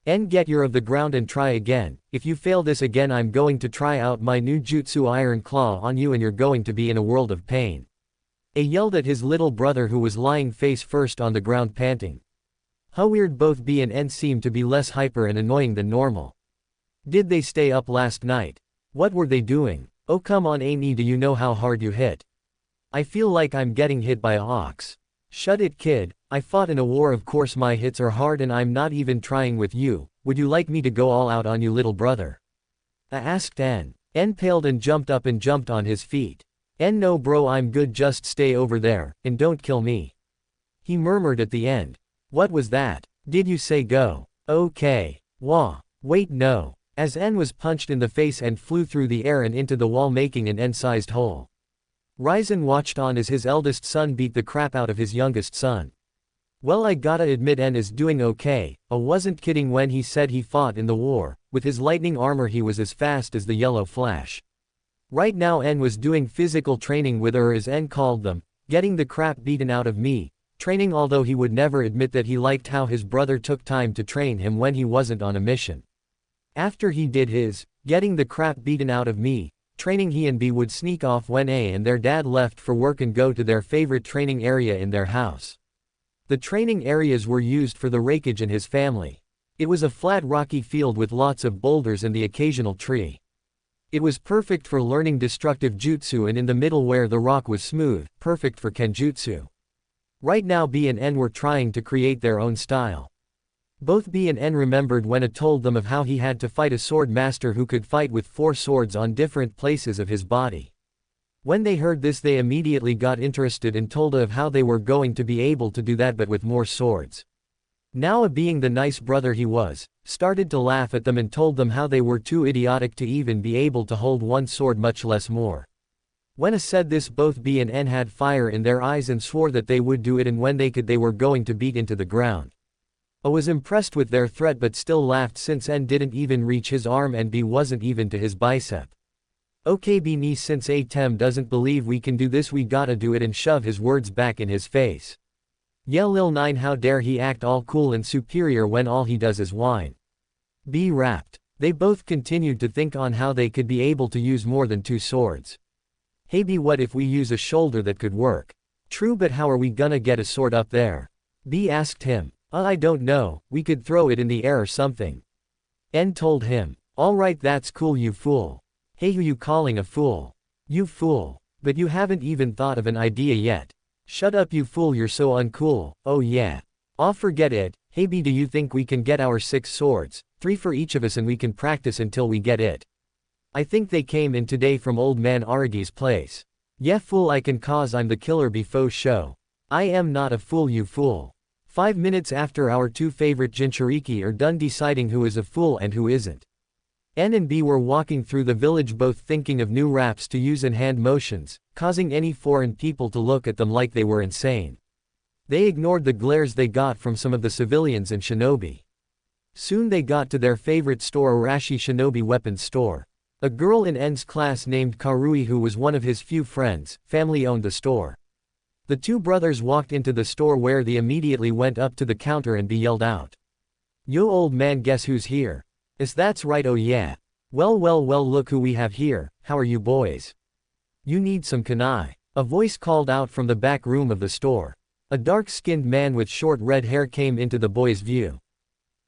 N, get your of the ground and try again. If you fail this again I'm going to try out my new jutsu iron claw on you and you're going to be in a world of pain. A yelled at his little brother who was lying face first on the ground panting. How weird, both B and N seemed to be less hyper and annoying than normal. Did they stay up last night? What were they doing? Oh come on Nii, do you know how hard you hit? I feel like I'm getting hit by a ox. Shut it kid, I fought in a war, of course my hits are hard and I'm not even trying with you. Would you like me to go all out on you little brother? I asked N. N paled and jumped up and jumped on his feet. N, no bro, I'm good, just stay over there, and don't kill me. He murmured at the end. What was that? Did you say go? Okay. Wah. Wait, no. As N was punched in the face and flew through the air and into the wall making an N-sized hole. Ryzen watched on as his eldest son beat the crap out of his youngest son. Well, I gotta admit N is doing okay. I wasn't kidding when he said he fought in the war. With his lightning armor he was as fast as the yellow flash. Right now N was doing physical training with her, as N called them, getting the crap beaten out of me, training, although he would never admit that he liked how his brother took time to train him when he wasn't on a mission. After he did his, getting the crap beaten out of me, training, he and B would sneak off when A and their dad left for work and go to their favorite training area in their house. The training areas were used for the Reikage and his family. It was a flat rocky field with lots of boulders and the occasional tree. It was perfect for learning destructive jutsu, and in the middle where the rock was smooth, perfect for kenjutsu. Right now B and N were trying to create their own style. Both B and N remembered when A told them of how he had to fight a sword master who could fight with 4 swords on different places of his body. When they heard this they immediately got interested and told A of how they were going to be able to do that but with more swords. Now A, being the nice brother he was, started to laugh at them and told them how they were too idiotic to even be able to hold 1 sword, much less more. When A said this both B and N had fire in their eyes and swore that they would do it, and when they could they were going to beat into the ground. A was impressed with their threat but still laughed since N didn't even reach his arm and B wasn't even to his bicep. Okay B Nii, since A Tem doesn't believe we can do this we gotta do it, and shove his words back in his face. Yeah lil 9, how dare he act all cool and superior when all he does is whine. B rapped. They both continued to think on how they could be able to use more than 2 swords. Hey B, what if we use a shoulder that could work? True, but how are we gonna get a sword up there? B asked him. I don't know, we could throw it in the air or something. En told him. Alright, that's cool, you fool. Hey, who you calling a fool? You fool. But you haven't even thought of an idea yet. Shut up, you fool, you're so uncool. Oh yeah. Aw, forget it. Hey B, do you think we can get our 6 swords, 3 for each of us, and we can practice until we get it? I think they came in today from old man Aragi's place. Yeah fool, I can, cause I'm the killer before show. I am not a fool, you fool. 5 minutes after our 2 favorite Jinchuriki are done deciding who is a fool and who isn't. N and B were walking through the village, both thinking of new raps to use and hand motions, causing any foreign people to look at them like they were insane. They ignored the glares they got from some of the civilians and shinobi. Soon they got to their favorite store, Arashi Shinobi Weapons Store. A girl in N's class named Karui, who was one of his few friends, family owned the store. The 2 brothers walked into the store where they immediately went up to the counter and yelled out. Yo old man, guess who's here? Is that's right, oh yeah. Well, look who we have here. How are you boys? You need some kunai. A voice called out from the back room of the store. A dark-skinned man with short red hair came into the boys' view.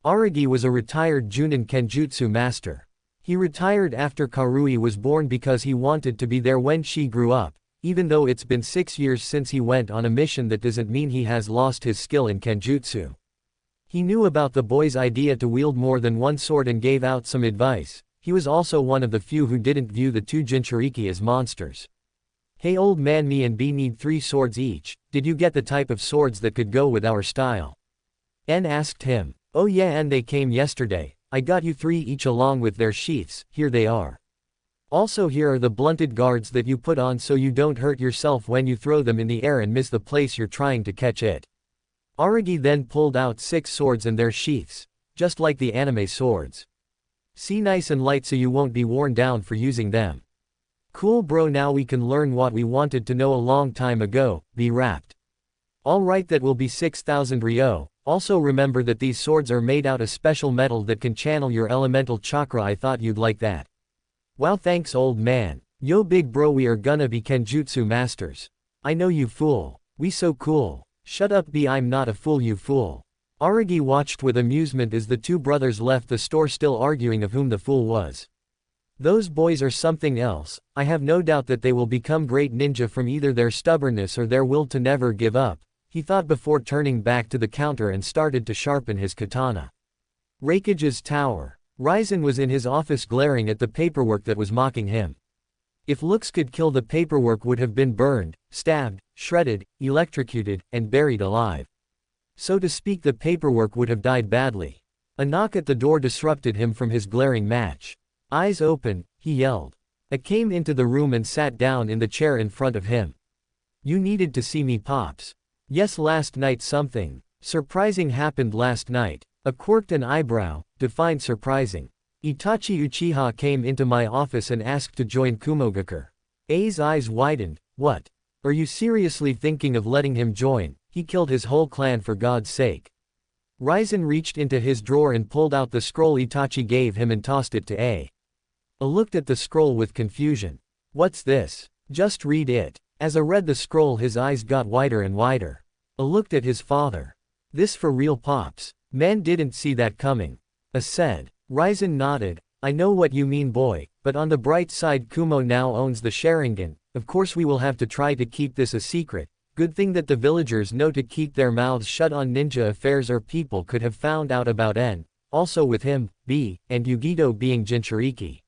Aragi was a retired Junin Kenjutsu master. He retired after Karui was born because he wanted to be there when she grew up. Even though it's been 6 years since he went on a mission, that doesn't mean he has lost his skill in Kenjutsu. He knew about the boy's idea to wield more than one sword and gave out some advice. He was also one of the few who didn't view the 2 Jinchuriki as monsters. Hey old man, me and B need 3 swords each. Did you get the type of swords that could go with our style? N asked him. Oh yeah, and they came yesterday. I got you 3 each along with their sheaths, here they are. Also, here are the blunted guards that you put on so you don't hurt yourself when you throw them in the air and miss the place you're trying to catch it. Aragi then pulled out 6 swords and their sheaths, just like the anime swords. See, nice and light so you won't be worn down for using them. Cool bro, now we can learn what we wanted to know a long time ago, be wrapped. Alright, that will be 6,000 ryo. Also remember that these swords are made out of special metal that can channel your elemental chakra. I thought you'd like that. Wow, thanks old man. Yo big bro, we are gonna be Kenjutsu masters. I know, you fool. We so cool. Shut up B, I'm not a fool, you fool. Aragi watched with amusement as the 2 brothers left the store, still arguing of whom the fool was. Those boys are something else. I have no doubt that they will become great ninja from either their stubbornness or their will to never give up, he thought before turning back to the counter and started to sharpen his katana. Raikage's tower. Ryzen was in his office glaring at the paperwork that was mocking him. If looks could kill, the paperwork would have been burned, stabbed, shredded, electrocuted, and buried alive. So to speak, the paperwork would have died badly. A knock at the door disrupted him from his glaring match. Eyes open, he yelled. I came into the room and sat down in the chair in front of him. You needed to see me, Pops. Yes, last night something surprising happened last night. A quirked an eyebrow, defined surprising. Itachi Uchiha came into my office and asked to join Kumogakur. A's eyes widened. What? Are you seriously thinking of letting him join? He killed his whole clan, for God's sake. Ryzen reached into his drawer and pulled out the scroll Itachi gave him and tossed it to A. A looked at the scroll with confusion. What's this? Just read it. As A read the scroll, his eyes got wider and wider. A looked at his father. This for real, Pops? Man didn't see that coming. A said. Ryzen nodded. I know what you mean, boy, but on the bright side, Kumo now owns the Sharingan. Of course we will have to try to keep this a secret. Good thing that the villagers know to keep their mouths shut on ninja affairs, or people could have found out about N. Also with him, B, and Yugito being Jinchuriki.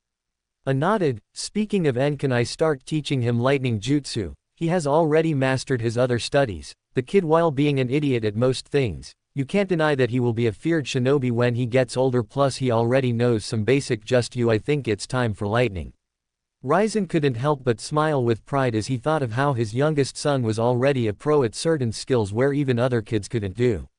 A nodded. Speaking of N, can I start teaching him lightning jutsu? He has already mastered his other studies. The kid, while being an idiot at most things, you can't deny that he will be a feared shinobi when he gets older, plus he already knows some basic just I think it's time for lightning. Ryzen couldn't help but smile with pride as he thought of how his youngest son was already a pro at certain skills where even other kids couldn't do.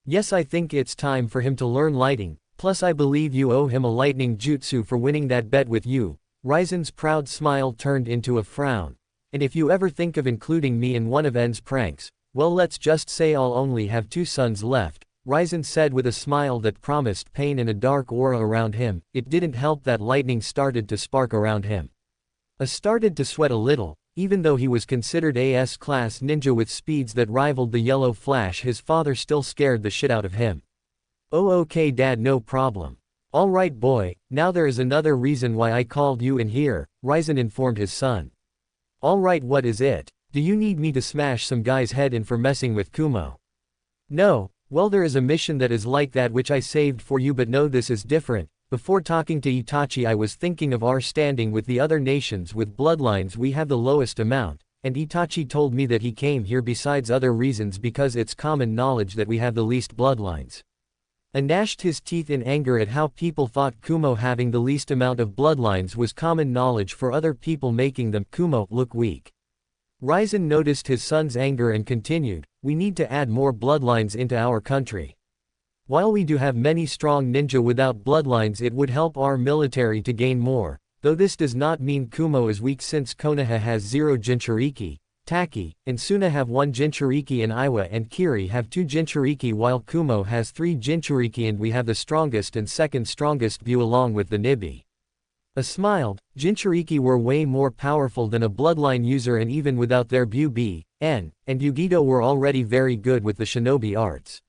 Yes, I think it's time for him to learn lighting, plus I believe you owe him a lightning jutsu for winning that bet with you. Ryzen's proud smile turned into a frown. And if you ever think of including me in one of N's pranks, well, let's just say I'll only have 2 sons left, Ryzen said with a smile that promised pain and a dark aura around him. It didn't help that lightning started to spark around him. A started to sweat a little. Even though he was considered a S-class ninja with speeds that rivaled the yellow flash, his father still scared the shit out of him. Oh okay dad, no problem. Alright boy, now there is another reason why I called you in here, Ryzen informed his son. Alright, what is it? Do you need me to smash some guy's head in for messing with Kumo? No, well there is a mission that is like that which I saved for you, but no, this is different. Before talking to Itachi I was thinking of our standing with the other nations with bloodlines, we have the lowest amount, and Itachi told me that he came here besides other reasons because it's common knowledge that we have the least bloodlines. And gnashed his teeth in anger at how people thought Kumo having the least amount of bloodlines was common knowledge for other people, making them, Kumo, look weak. Ryzen noticed his son's anger and continued, we need to add more bloodlines into our country. While we do have many strong ninja without bloodlines, it would help our military to gain more, though this does not mean Kumo is weak since Konoha has 0 Jinchuriki, Taki, and Suna have 1 Jinchuriki, and Iwa and Kiri have 2 Jinchuriki, while Kumo has 3 Jinchuriki, and we have the strongest and second strongest view along with the Nibi. A smiled, Jinchuriki were way more powerful than a bloodline user, and even without their view B, N, and Yugito were already very good with the shinobi arts.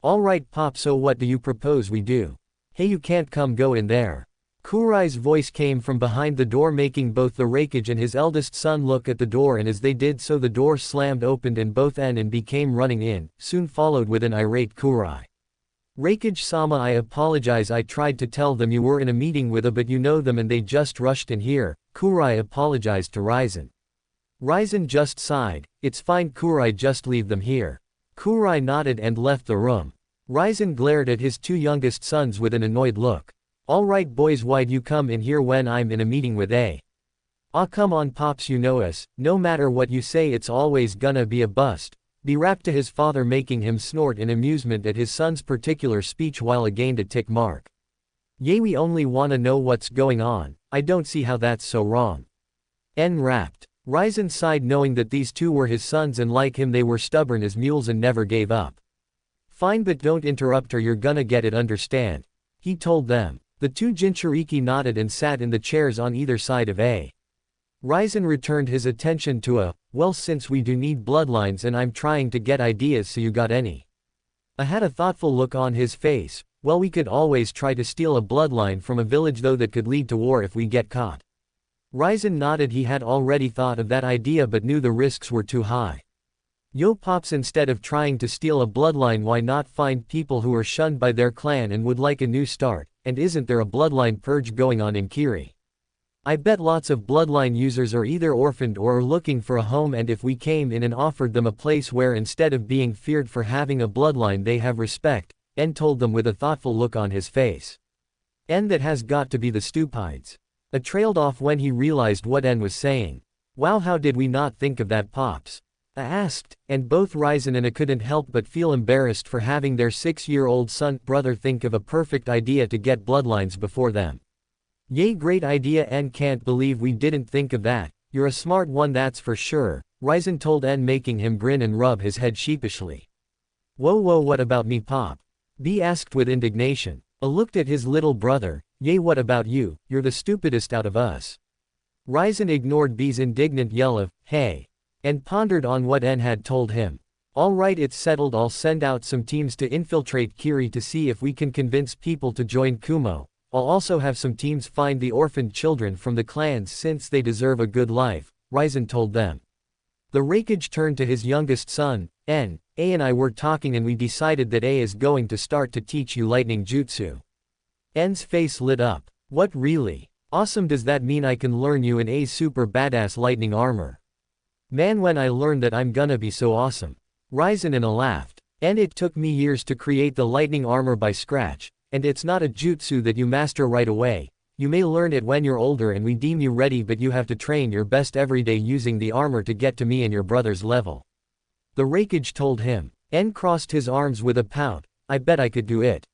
Alright Pop, so what do you propose we do? Hey, you can't go in there. Kurai's voice came from behind the door, making both the Reikage and his eldest son look at the door, and as they did so the door slammed opened and both En became running in, soon followed with an irate Kurai. Reikage-sama, I apologize, I tried to tell them you were in a meeting with a but you know them and they just rushed in here, Kurai apologized to Ryzen. Ryzen just sighed, it's fine Kurai, just leave them here. Kurai nodded and left the room. Ryzen glared at his 2 youngest sons with an annoyed look. Alright boys, why'd you come in here when I'm in a meeting with A? Aw come on Pops, you know us, no matter what you say it's always gonna be a bust. Be rapped to his father, making him snort in amusement at his son's particular speech while again a tick mark. Yay, we only wanna know what's going on, I don't see how that's so wrong. N rapped. Ryzen sighed knowing that these 2 were his sons and like him they were stubborn as mules and never gave up. Fine, but don't interrupt or you're gonna get it, understand? He told them. The 2 Jinchuriki nodded and sat in the chairs on either side of A. Ryzen returned his attention to A, well since we do need bloodlines and I'm trying to get ideas, so you got any? A had a thoughtful look on his face, well we could always try to steal a bloodline from a village though that could lead to war if we get caught. Ryzen nodded, he had already thought of that idea but knew the risks were too high. Yo Pops, instead of trying to steal a bloodline why not find people who are shunned by their clan and would like a new start, and isn't there a bloodline purge going on in Kiri? I bet lots of bloodline users are either orphaned or are looking for a home, and if we came in and offered them a place where instead of being feared for having a bloodline they have respect, N told them with a thoughtful look on his face. N that has got to be the stupides. A trailed off when he realized what N was saying. Wow, how did we not think of that Pops? A asked, and both Ryzen and A couldn't help but feel embarrassed for having their 6-year-old son brother think of a perfect idea to get bloodlines before them. Yay, great idea N, can't believe we didn't think of that, you're a smart one that's for sure, Ryzen told N, making him grin and rub his head sheepishly. Whoa, what about me Pop? B asked with indignation. A looked at his little brother, yay, what about you, you're the stupidest out of us. Ryzen ignored B's indignant yell of, hey, and pondered on what N had told him. Alright, it's settled, I'll send out some teams to infiltrate Kiri to see if we can convince people to join Kumo. I'll also have some teams find the orphaned children from the clans since they deserve a good life, Ryzen told them. The Reikage turned to his youngest son, N. A and I were talking and we decided that A is going to start to teach you lightning jutsu. N's face lit up. What, really? Awesome, does that mean I can learn you in A's super badass lightning armor? Man, when I learn that I'm gonna be so awesome. Ryzen and A laughed. And it took me years to create the lightning armor by scratch, and it's not a jutsu that you master right away. You may learn it when you're older and we deem you ready, but you have to train your best every day using the armor to get to me and your brother's level. The Reikage told him. N crossed his arms with a pout. I bet I could do it.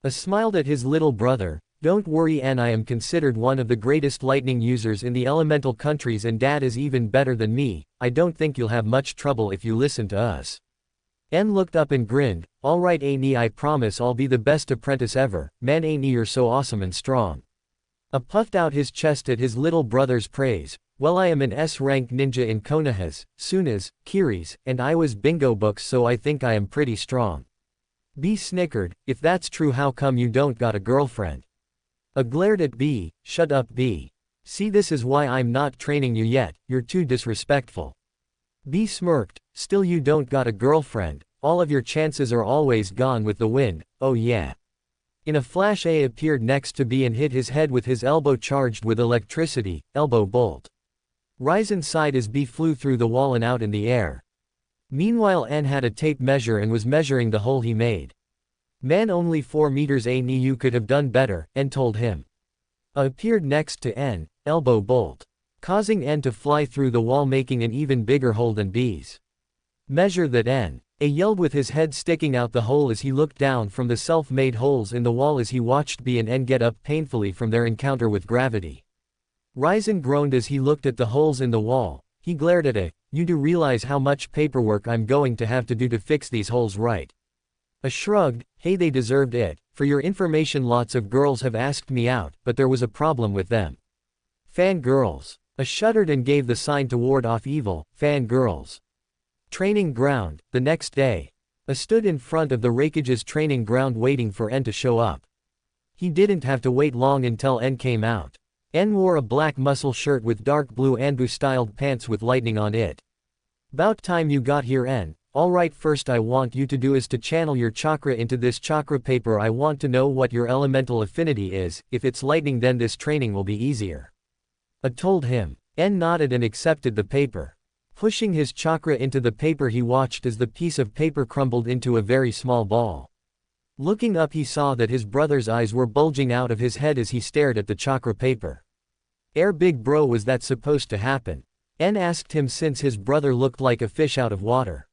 A smiled at his little brother. Don't worry N, I am considered one of the greatest lightning users in the elemental countries and Dad is even better than me. I don't think you'll have much trouble if you listen to us. N looked up and grinned. Alright A Nii, I promise I'll be the best apprentice ever. Man A Nii, you're so awesome and strong. A puffed out his chest at his little brother's praise. Well, I am an S-rank ninja in Konoha's, Suna's, Kiri's, and Iwa's bingo books, so I think I am pretty strong. B snickered, if that's true how come you don't got a girlfriend? A glared at B, shut up B. See this is why I'm not training you yet, you're too disrespectful. B smirked, still you don't got a girlfriend, all of your chances are always gone with the wind, oh yeah. In a flash A appeared next to B and hit his head with his elbow charged with electricity, elbow bolt. Ryzen sighed as B flew through the wall and out in the air. Meanwhile N had a tape measure and was measuring the hole he made. Man only 4 meters A knee you could have done better, N told him. A appeared next to N, elbow bolt. Causing N to fly through the wall making an even bigger hole than B's. Measure that N. A yelled with his head sticking out the hole as he looked down from the self-made holes in the wall as he watched B and N get up painfully from their encounter with gravity. Ryzen groaned as he looked at the holes in the wall. He glared at A, you do realize how much paperwork I'm going to have to do to fix these holes right? A shrugged, hey they deserved it, for your information lots of girls have asked me out, but there was a problem with them. Fangirls. A shuddered and gave the sign to ward off evil, fangirls. Training ground, the next day. A stood in front of the Rakege's training ground waiting for N to show up. He didn't have to wait long until N came out. N wore a black muscle shirt with dark blue Anbu-styled pants with lightning on it. About time you got here N. Alright first I want you to do is to channel your chakra into this chakra paper. I want to know what your elemental affinity is, if it's lightning then this training will be easier. A told him. N nodded and accepted the paper. Pushing his chakra into the paper he watched as the piece of paper crumbled into a very small ball. Looking up he saw that his brother's eyes were bulging out of his head as he stared at the chakra paper. Big bro was that supposed to happen? N asked him since his brother looked like a fish out of water.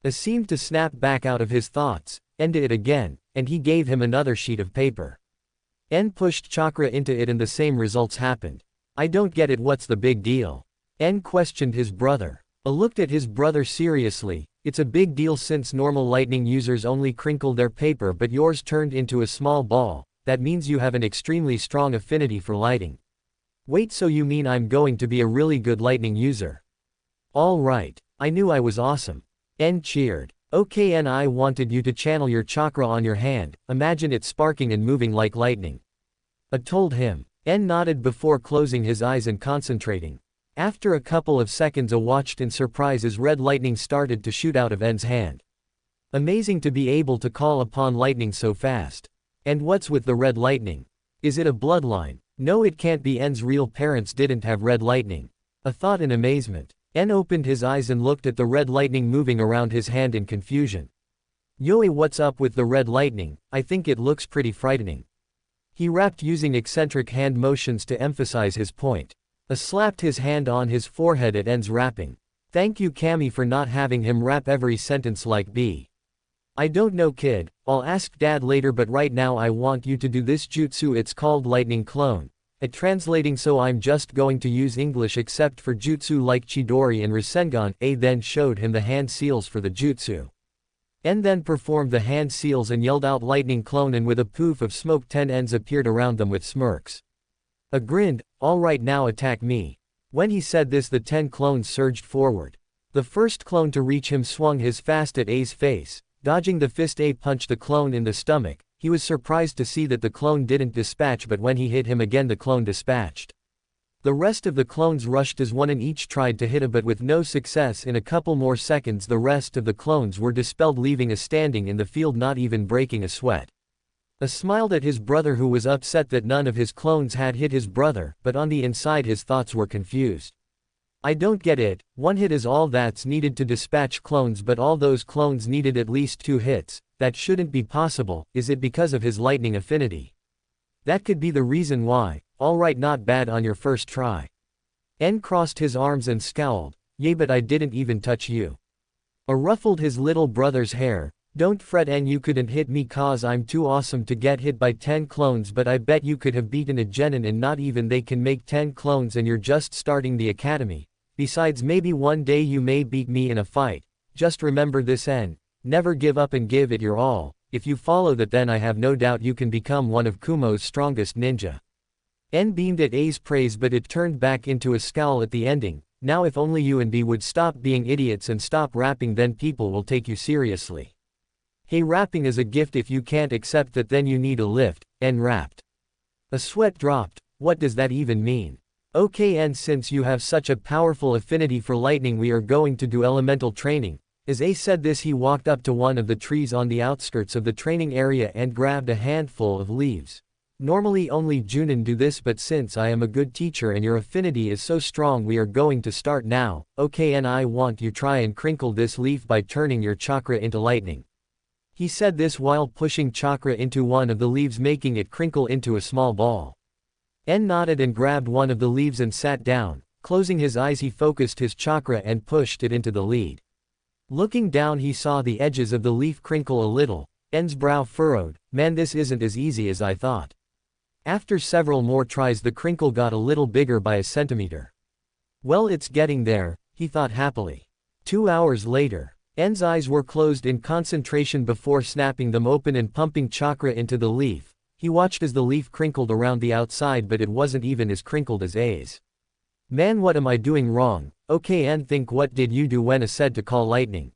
A seemed to snap back out of his thoughts, N did it again, and he gave him another sheet of paper. N pushed chakra into it and the same results happened. I don't get it, what's the big deal? N questioned his brother. A looked at his brother seriously. It's a big deal since normal lightning users only crinkle their paper but yours turned into a small ball, that means you have an extremely strong affinity for lighting. Wait, so you mean I'm going to be a really good lightning user? All right. I knew I was awesome. N cheered. Okay N, I wanted you to channel your chakra on your hand, imagine it sparking and moving like lightning. I told him. N nodded before closing his eyes and concentrating. After a couple of seconds A watched in surprise as red lightning started to shoot out of N's hand. Amazing to be able to call upon lightning so fast. And what's with the red lightning? Is it a bloodline? No, it can't be. N's real parents didn't have red lightning. A thought in amazement. N opened his eyes and looked at the red lightning moving around his hand in confusion. Yoey, what's up with the red lightning? I think it looks pretty frightening. He rapped using eccentric hand motions to emphasize his point. A slapped his hand on his forehead at N's rapping. Thank you Cammy for not having him rap every sentence like B. I don't know kid, I'll ask dad later but right now I want you to do this jutsu, it's called lightning clone. Translating, so I'm just going to use English except for jutsu like Chidori and Rasengan. A then showed him the hand seals for the jutsu. N then performed the hand seals and yelled out lightning clone, and with a poof of smoke 10 Ns appeared around them with smirks. A grinned, alright now attack me. When he said this the 10 clones surged forward. The first clone to reach him swung his fist at A's face, dodging the fist. A punched the clone in the stomach. He was surprised to see that the clone didn't dispatch, but when he hit him again the clone dispatched. The rest of the clones rushed as one and each tried to hit A but with no success. In a couple more seconds the rest of the clones were dispelled, leaving A standing in the field not even breaking a sweat. A smiled at his brother who was upset that none of his clones had hit his brother, but on the inside his thoughts were confused. I don't get it, one hit is all that's needed to dispatch clones but all those clones needed at least 2 hits, that shouldn't be possible. Is it because of his lightning affinity? That could be the reason why. Alright, not bad on your first try. N crossed his arms and scowled, yay but I didn't even touch you. A ruffled his little brother's hair. Don't fret N, you couldn't hit me cause I'm too awesome to get hit by 10 clones, but I bet you could have beaten a genin and not even they can make 10 clones and you're just starting the academy. Besides maybe one day you may beat me in a fight. Just remember this N, never give up and give it your all. If you follow that then I have no doubt you can become one of Kumo's strongest ninja. N beamed at A's praise but it turned back into a scowl at the ending. Now if only you and B would stop being idiots and stop rapping then people will take you seriously. Hey, rapping is a gift. If you can't accept that, then you need a lift, N rapped. A sweat dropped. What does that even mean? Okay, and since you have such a powerful affinity for lightning, we are going to do elemental training. As A said this, he walked up to one of the trees on the outskirts of the training area and grabbed a handful of leaves. Normally only Junin do this, but since I am a good teacher and your affinity is so strong, we are going to start now. Okay, and I want you try and crinkle this leaf by turning your chakra into lightning. He said this while pushing chakra into one of the leaves, making it crinkle into a small ball. N nodded and grabbed one of the leaves and sat down. Closing his eyes, he focused his chakra and pushed it into the lead. Looking down, he saw the edges of the leaf crinkle a little. N's brow furrowed. Man, this isn't as easy as I thought. After several more tries, the crinkle got a little bigger by a centimeter. Well, it's getting there, he thought happily. 2 hours later, N's eyes were closed in concentration before snapping them open and pumping chakra into the leaf. He watched as the leaf crinkled around the outside, but it wasn't even as crinkled as A's. Man, what am I doing wrong? Okay, and think, what did you do when I said to call lightning?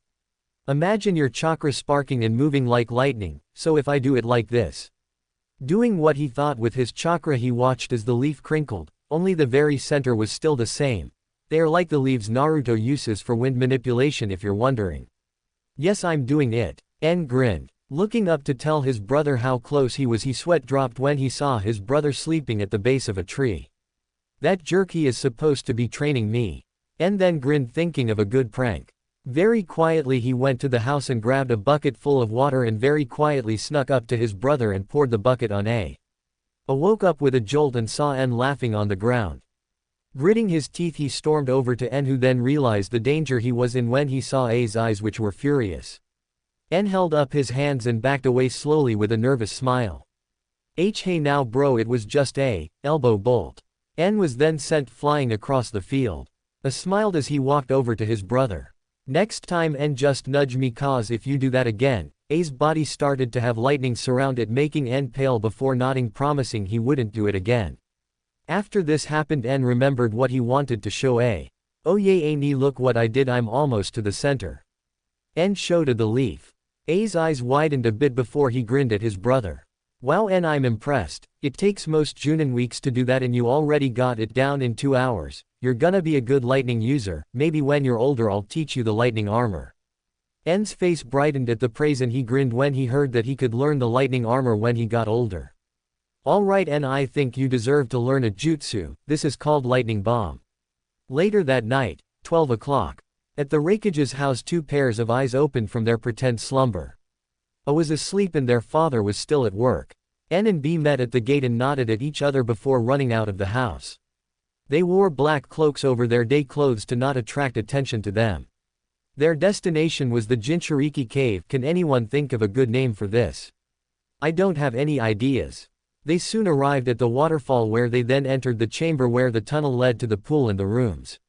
Imagine your chakra sparking and moving like lightning, so if I do it like this. Doing what he thought with his chakra, he watched as the leaf crinkled, only the very center was still the same. They are like the leaves Naruto uses for wind manipulation, if you're wondering. Yes, I'm doing it. N grinned. Looking up to tell his brother how close he was, his sweat dropped when he saw his brother sleeping at the base of a tree. That jerk, he is supposed to be training me. N then grinned, thinking of a good prank. Very quietly he went to the house and grabbed a bucket full of water and very quietly snuck up to his brother and poured the bucket on A. Awoke up with a jolt and saw N laughing on the ground. Gritting his teeth, he stormed over to N, who then realized the danger he was in when he saw A's eyes, which were furious. N held up his hands and backed away slowly with a nervous smile. Hey now bro, it was just A, elbow bolt. N was then sent flying across the field. A smiled as he walked over to his brother. Next time N just nudge me, cause if you do that again. A's body started to have lightning surround it, making N pale before nodding, promising he wouldn't do it again. After this happened, N remembered what he wanted to show A. Oh yeah, A nee, look what I did, I'm almost to the center. N showed the leaf. A's eyes widened a bit before he grinned at his brother. Wow, N, I'm impressed. It takes most Junin weeks to do that and you already got it down in 2 hours. You're gonna be a good lightning user. Maybe when you're older I'll teach you the lightning armor. N's face brightened at the praise and he grinned when he heard that he could learn the lightning armor when he got older. Alright N, I think you deserve to learn a jutsu. This is called lightning bomb. Later that night, 12 o'clock. At the Refuge's house, 2 pairs of eyes opened from their pretend slumber. A was asleep and their father was still at work. N and B met at the gate and nodded at each other before running out of the house. They wore black cloaks over their day clothes to not attract attention to them. Their destination was the Jinchuriki cave. Can anyone think of a good name for this? I don't have any ideas. They soon arrived at the waterfall, where they then entered the chamber where the tunnel led to the pool and the rooms.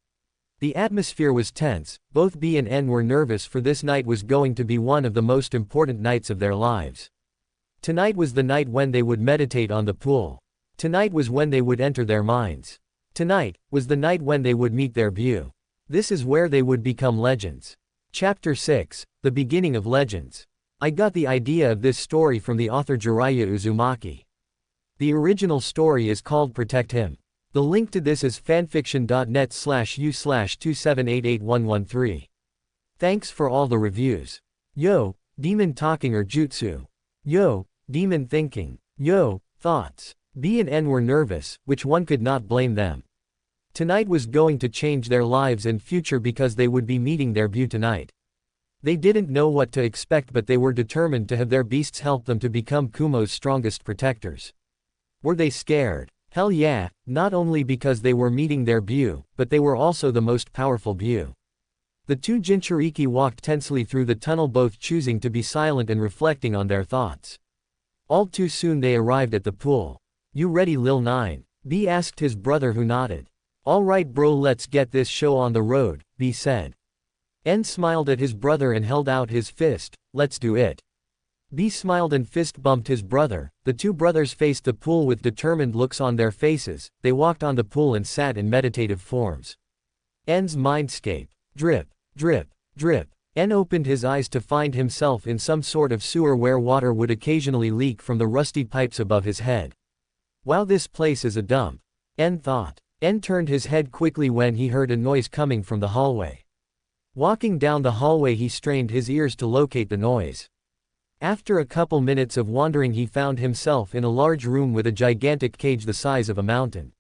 The atmosphere was tense. Both B and N were nervous, for this night was going to be one of the most important nights of their lives. Tonight was the night when they would meditate on the pool. Tonight was when they would enter their minds. Tonight was the night when they would meet their view. This is where they would become legends. Chapter 6, The Beginning of Legends. I got the idea of this story from the author Jiraiya Uzumaki. The original story is called Protect Him. The link to this is fanfiction.net/u/2788113. Thanks for all the reviews. Yo, demon talking or jutsu. Yo, demon thinking. Yo, thoughts. B and N were nervous, which one could not blame them. Tonight was going to change their lives and future because they would be meeting their view tonight. They didn't know what to expect, but they were determined to have their beasts help them to become Kumo's strongest protectors. Were they scared? Hell yeah, not only because they were meeting their view, but they were also the most powerful view. The 2 Jinchuriki walked tensely through the tunnel, both choosing to be silent and reflecting on their thoughts. All too soon they arrived at the pool. You ready, Lil 9? B asked his brother, who nodded. Alright bro, let's get this show on the road, B said. N smiled at his brother and held out his fist. Let's do it. B smiled and fist bumped his brother. The 2 brothers faced the pool with determined looks on their faces. They walked on the pool and sat in meditative forms. N's mindscape. Drip, drip, drip. En opened his eyes to find himself in some sort of sewer where water would occasionally leak from the rusty pipes above his head. Wow, this place is a dump, En thought. En turned his head quickly when he heard a noise coming from the hallway. Walking down the hallway, he strained his ears to locate the noise. After a couple minutes of wandering, he found himself in a large room with a gigantic cage the size of a mountain.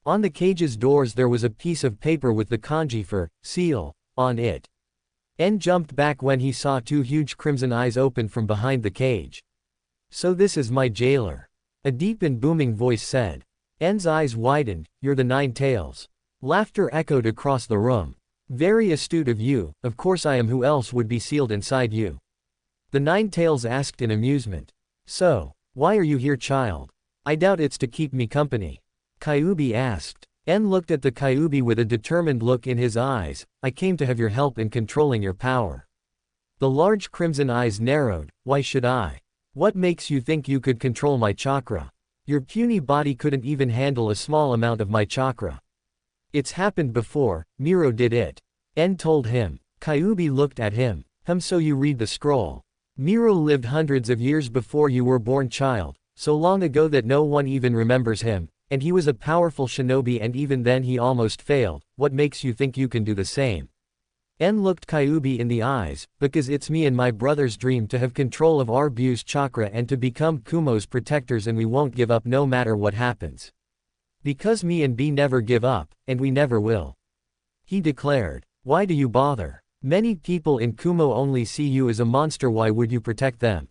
On the cage's doors there was a piece of paper with the kanji for seal on it. En jumped back when he saw two huge crimson eyes open from behind the cage. "So this is my jailer," a deep and booming voice said. En's eyes widened. "You're the Nine Tails." Laughter echoed across the room. "Very astute of you, of course I am. Who else would be sealed inside you?" The Nine Tails asked in amusement. "So, why are you here, child?" "I doubt it's to keep me company," Kyuubi asked. En looked at the Kyuubi with a determined look in his eyes. "I came to have your help in controlling your power." The large crimson eyes narrowed. "Why should I? What makes you think you could control my chakra? Your puny body couldn't even handle a small amount of my chakra." "It's happened before, Miro did it," En told him. Kyuubi looked at him. So you read the scroll. Miro lived hundreds of years before you were born, child, so long ago that no one even remembers him, and he was a powerful shinobi, and even then he almost failed. What makes you think you can do the same?" En looked Kyuubi in the eyes. "Because it's me and my brother's dream to have control of our Bu's chakra and to become Kumo's protectors, and we won't give up no matter what happens. Because me and B never give up, and we never will," he declared. "Why do you bother? Many people in Kumo only see you as a monster. Why would you protect them?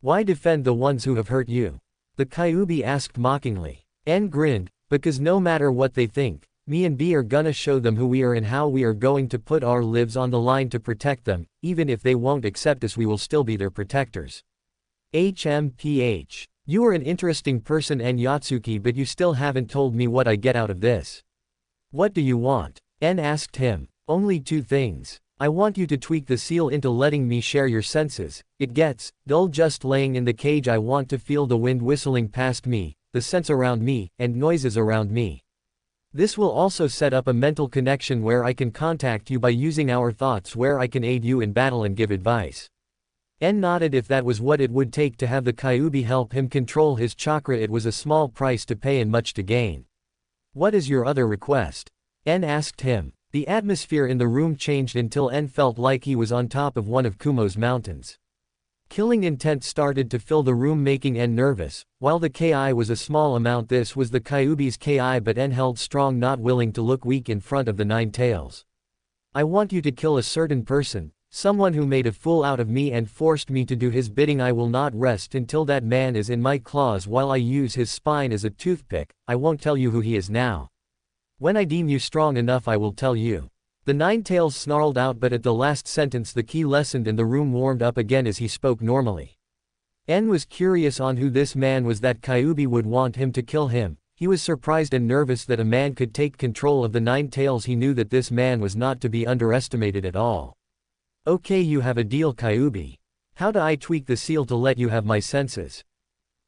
Why defend the ones who have hurt you?" the Kyuubi asked mockingly. En grinned. "Because no matter what they think, me and B are gonna show them who we are and how we are going to put our lives on the line to protect them. Even if they won't accept us, we will still be their protectors." HMPH. "You are an interesting person, En Yatsuki, but you still haven't told me what I get out of this." "What do you want?" En asked him. "Only two things. I want you to tweak the seal into letting me share your senses. It gets dull just laying in the cage. I want to feel the wind whistling past me, the scents around me, and noises around me. This will also set up a mental connection where I can contact you by using our thoughts, where I can aid you in battle and give advice." En nodded. If that was what it would take to have the Kyuubi help him control his chakra, it was a small price to pay and much to gain. "What is your other request?" En asked him. The atmosphere in the room changed until En felt like he was on top of one of Kumo's mountains. Killing intent started to fill the room, making En nervous. While the Ki was a small amount, this was the Kyuubi's Ki, but En held strong, not willing to look weak in front of the Nine Tails. "I want you to kill a certain person, someone who made a fool out of me and forced me to do his bidding. I will not rest until that man is in my claws while I use his spine as a toothpick. I won't tell you who he is now. When I deem you strong enough, I will tell you." The Nine Tails snarled out, but at the last sentence the ki lessened and the room warmed up again as he spoke normally. En was curious on who this man was that Kyuubi would want him to kill him. He was surprised and nervous that a man could take control of the Nine Tails. He knew that this man was not to be underestimated at all. "Okay, you have a deal, Kyuubi. How do I tweak the seal to let you have my senses?"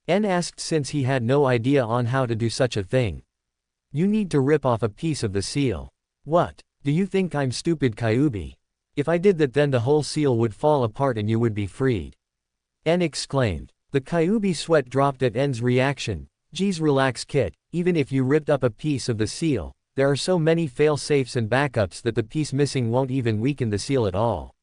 En asked, since he had no idea on how to do such a thing. "You need to rip off a piece of the seal." "What? Do you think I'm stupid, Kyuubi? If I did that, then the whole seal would fall apart and you would be freed," En exclaimed. The Kyuubi sweat dropped at En's reaction. "Geez, relax, kid. Even if you ripped up a piece of the seal, there are so many fail-safes and backups that the piece missing won't even weaken the seal at all."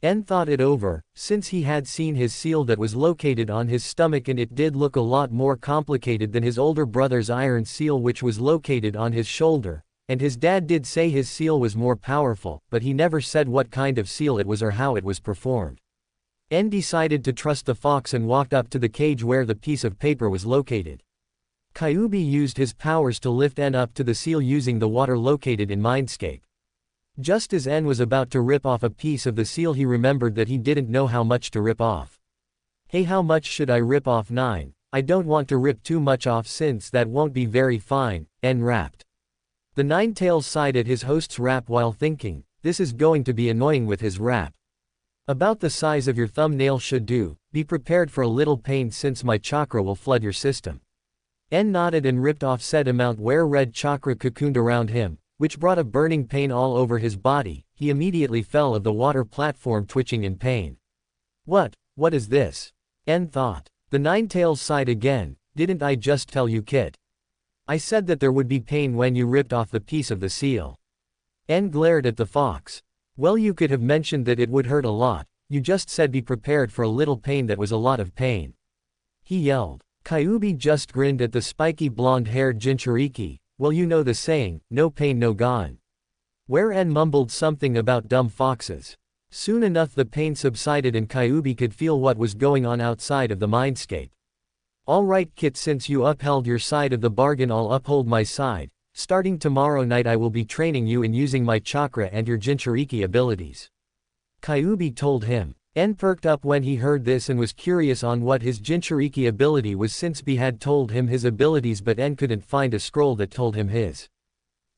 En thought it over, since he had seen his seal that was located on his stomach, and it did look a lot more complicated than his older brother's iron seal, which was located on his shoulder. And his dad did say his seal was more powerful, but he never said what kind of seal it was or how it was performed. En decided to trust the fox and walked up to the cage where the piece of paper was located. Kyuubi used his powers to lift En up to the seal using the water located in Mindscape. Just as En was about to rip off a piece of the seal, he remembered that he didn't know how much to rip off. "Hey, how much should I rip off?" "9. I don't want to rip too much off since that won't be very fine," En rapped. The Nine Tails sighed at his host's rap while thinking, "This is going to be annoying with his rap. About the size of your thumbnail should do. Be prepared for a little pain since my chakra will flood your system." En nodded and ripped off said amount where red chakra cocooned around him, which brought a burning pain all over his body. he immediately fell of the water platform twitching in pain. What is this? En thought. The Ninetales sighed again, didn't I just tell you, Kit? I said that there would be pain when you ripped off the piece of the seal. En glared at the fox. Well, you could have mentioned that it would hurt a lot, you just said be prepared for a little pain that was a lot of pain. He yelled. Kyuubi just grinned at the spiky blonde-haired Jinchuriki. Well, you know the saying, no pain no gain. Where En mumbled something about dumb foxes. Soon enough the pain subsided and Kyuubi could feel what was going on outside of the mindscape. Alright Kit, since you upheld your side of the bargain, I'll uphold my side. Starting tomorrow night I will be training you in using my chakra and your Jinchuriki abilities. Kyuubi told him. En perked up when he heard this and was curious on what his Jinchuriki ability was, since B had told him his abilities but En couldn't find a scroll that told him his.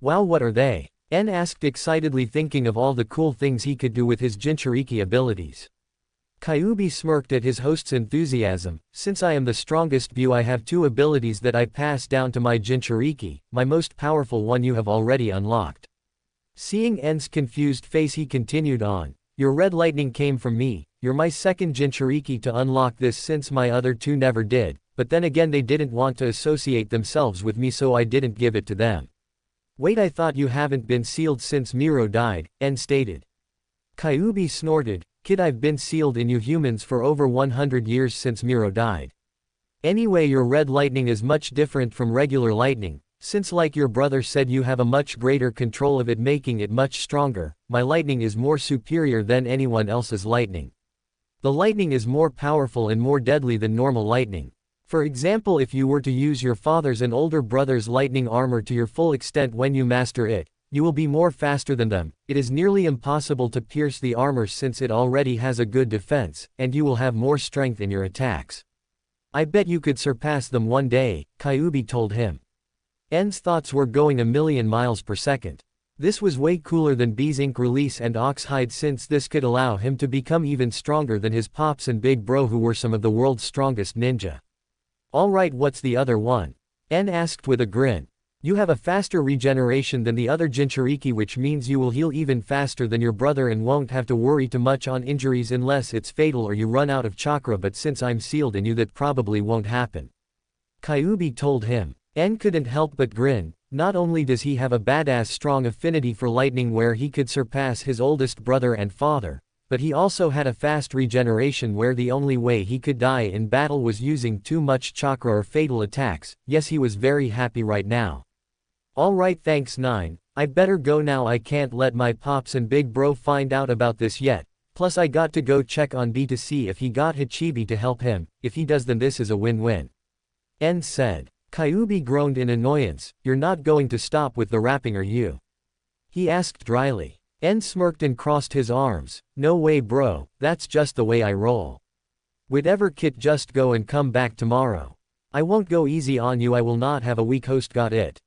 Wow, what are they? En asked excitedly, thinking of all the cool things he could do with his Jinchuriki abilities. Kyuubi smirked at his host's enthusiasm. Since I am the strongest view, I have two abilities that I pass down to my Jinchuriki. My most powerful one you have already unlocked. Seeing En's confused face, he continued on. Your red lightning came from me. You're my second Jinchuriki to unlock this, since my other two never did, but then again they didn't want to associate themselves with me, so I didn't give it to them. Wait, I thought you haven't been sealed since Miro died, En stated. Kyuubi snorted. Kid, I've been sealed in you humans for over 100 years since Miro died. Anyway, your red lightning is much different from regular lightning, since like your brother said you have a much greater control of it, making it much stronger. My lightning is more superior than anyone else's lightning. The lightning is more powerful and more deadly than normal lightning. For example, if you were to use your father's and older brother's lightning armor to your full extent when you master it, you will be more faster than them. It is nearly impossible to pierce the armor since it already has a good defense, and you will have more strength in your attacks. I bet you could surpass them one day, Kyuubi told him. En's thoughts were going a million miles per second. This was way cooler than B's ink release and Oxhide, since this could allow him to become even stronger than his pops and big bro, who were some of the world's strongest ninja. Alright, what's the other one? En asked with a grin. You have a faster regeneration than the other Jinchuriki, which means you will heal even faster than your brother and won't have to worry too much on injuries unless it's fatal or you run out of chakra, but since I'm sealed in you that probably won't happen. Kyuubi told him. En couldn't help but grin. Not only does he have a badass strong affinity for lightning where he could surpass his oldest brother and father, but he also had a fast regeneration where the only way he could die in battle was using too much chakra or fatal attacks. Yes, he was very happy right now. Alright, thanks 9, I better go now. I can't let my pops and big bro find out about this yet, plus I got to go check on B to see if he got Hachibi to help him. If he does, then this is a win-win. En said. Kyuubi groaned in annoyance. You're not going to stop with the rapping, are you? He asked dryly. En smirked and crossed his arms. No way bro, that's just the way I roll. Whatever Kit, just go and come back tomorrow. I won't go easy on you, I will not have a weak host, got it?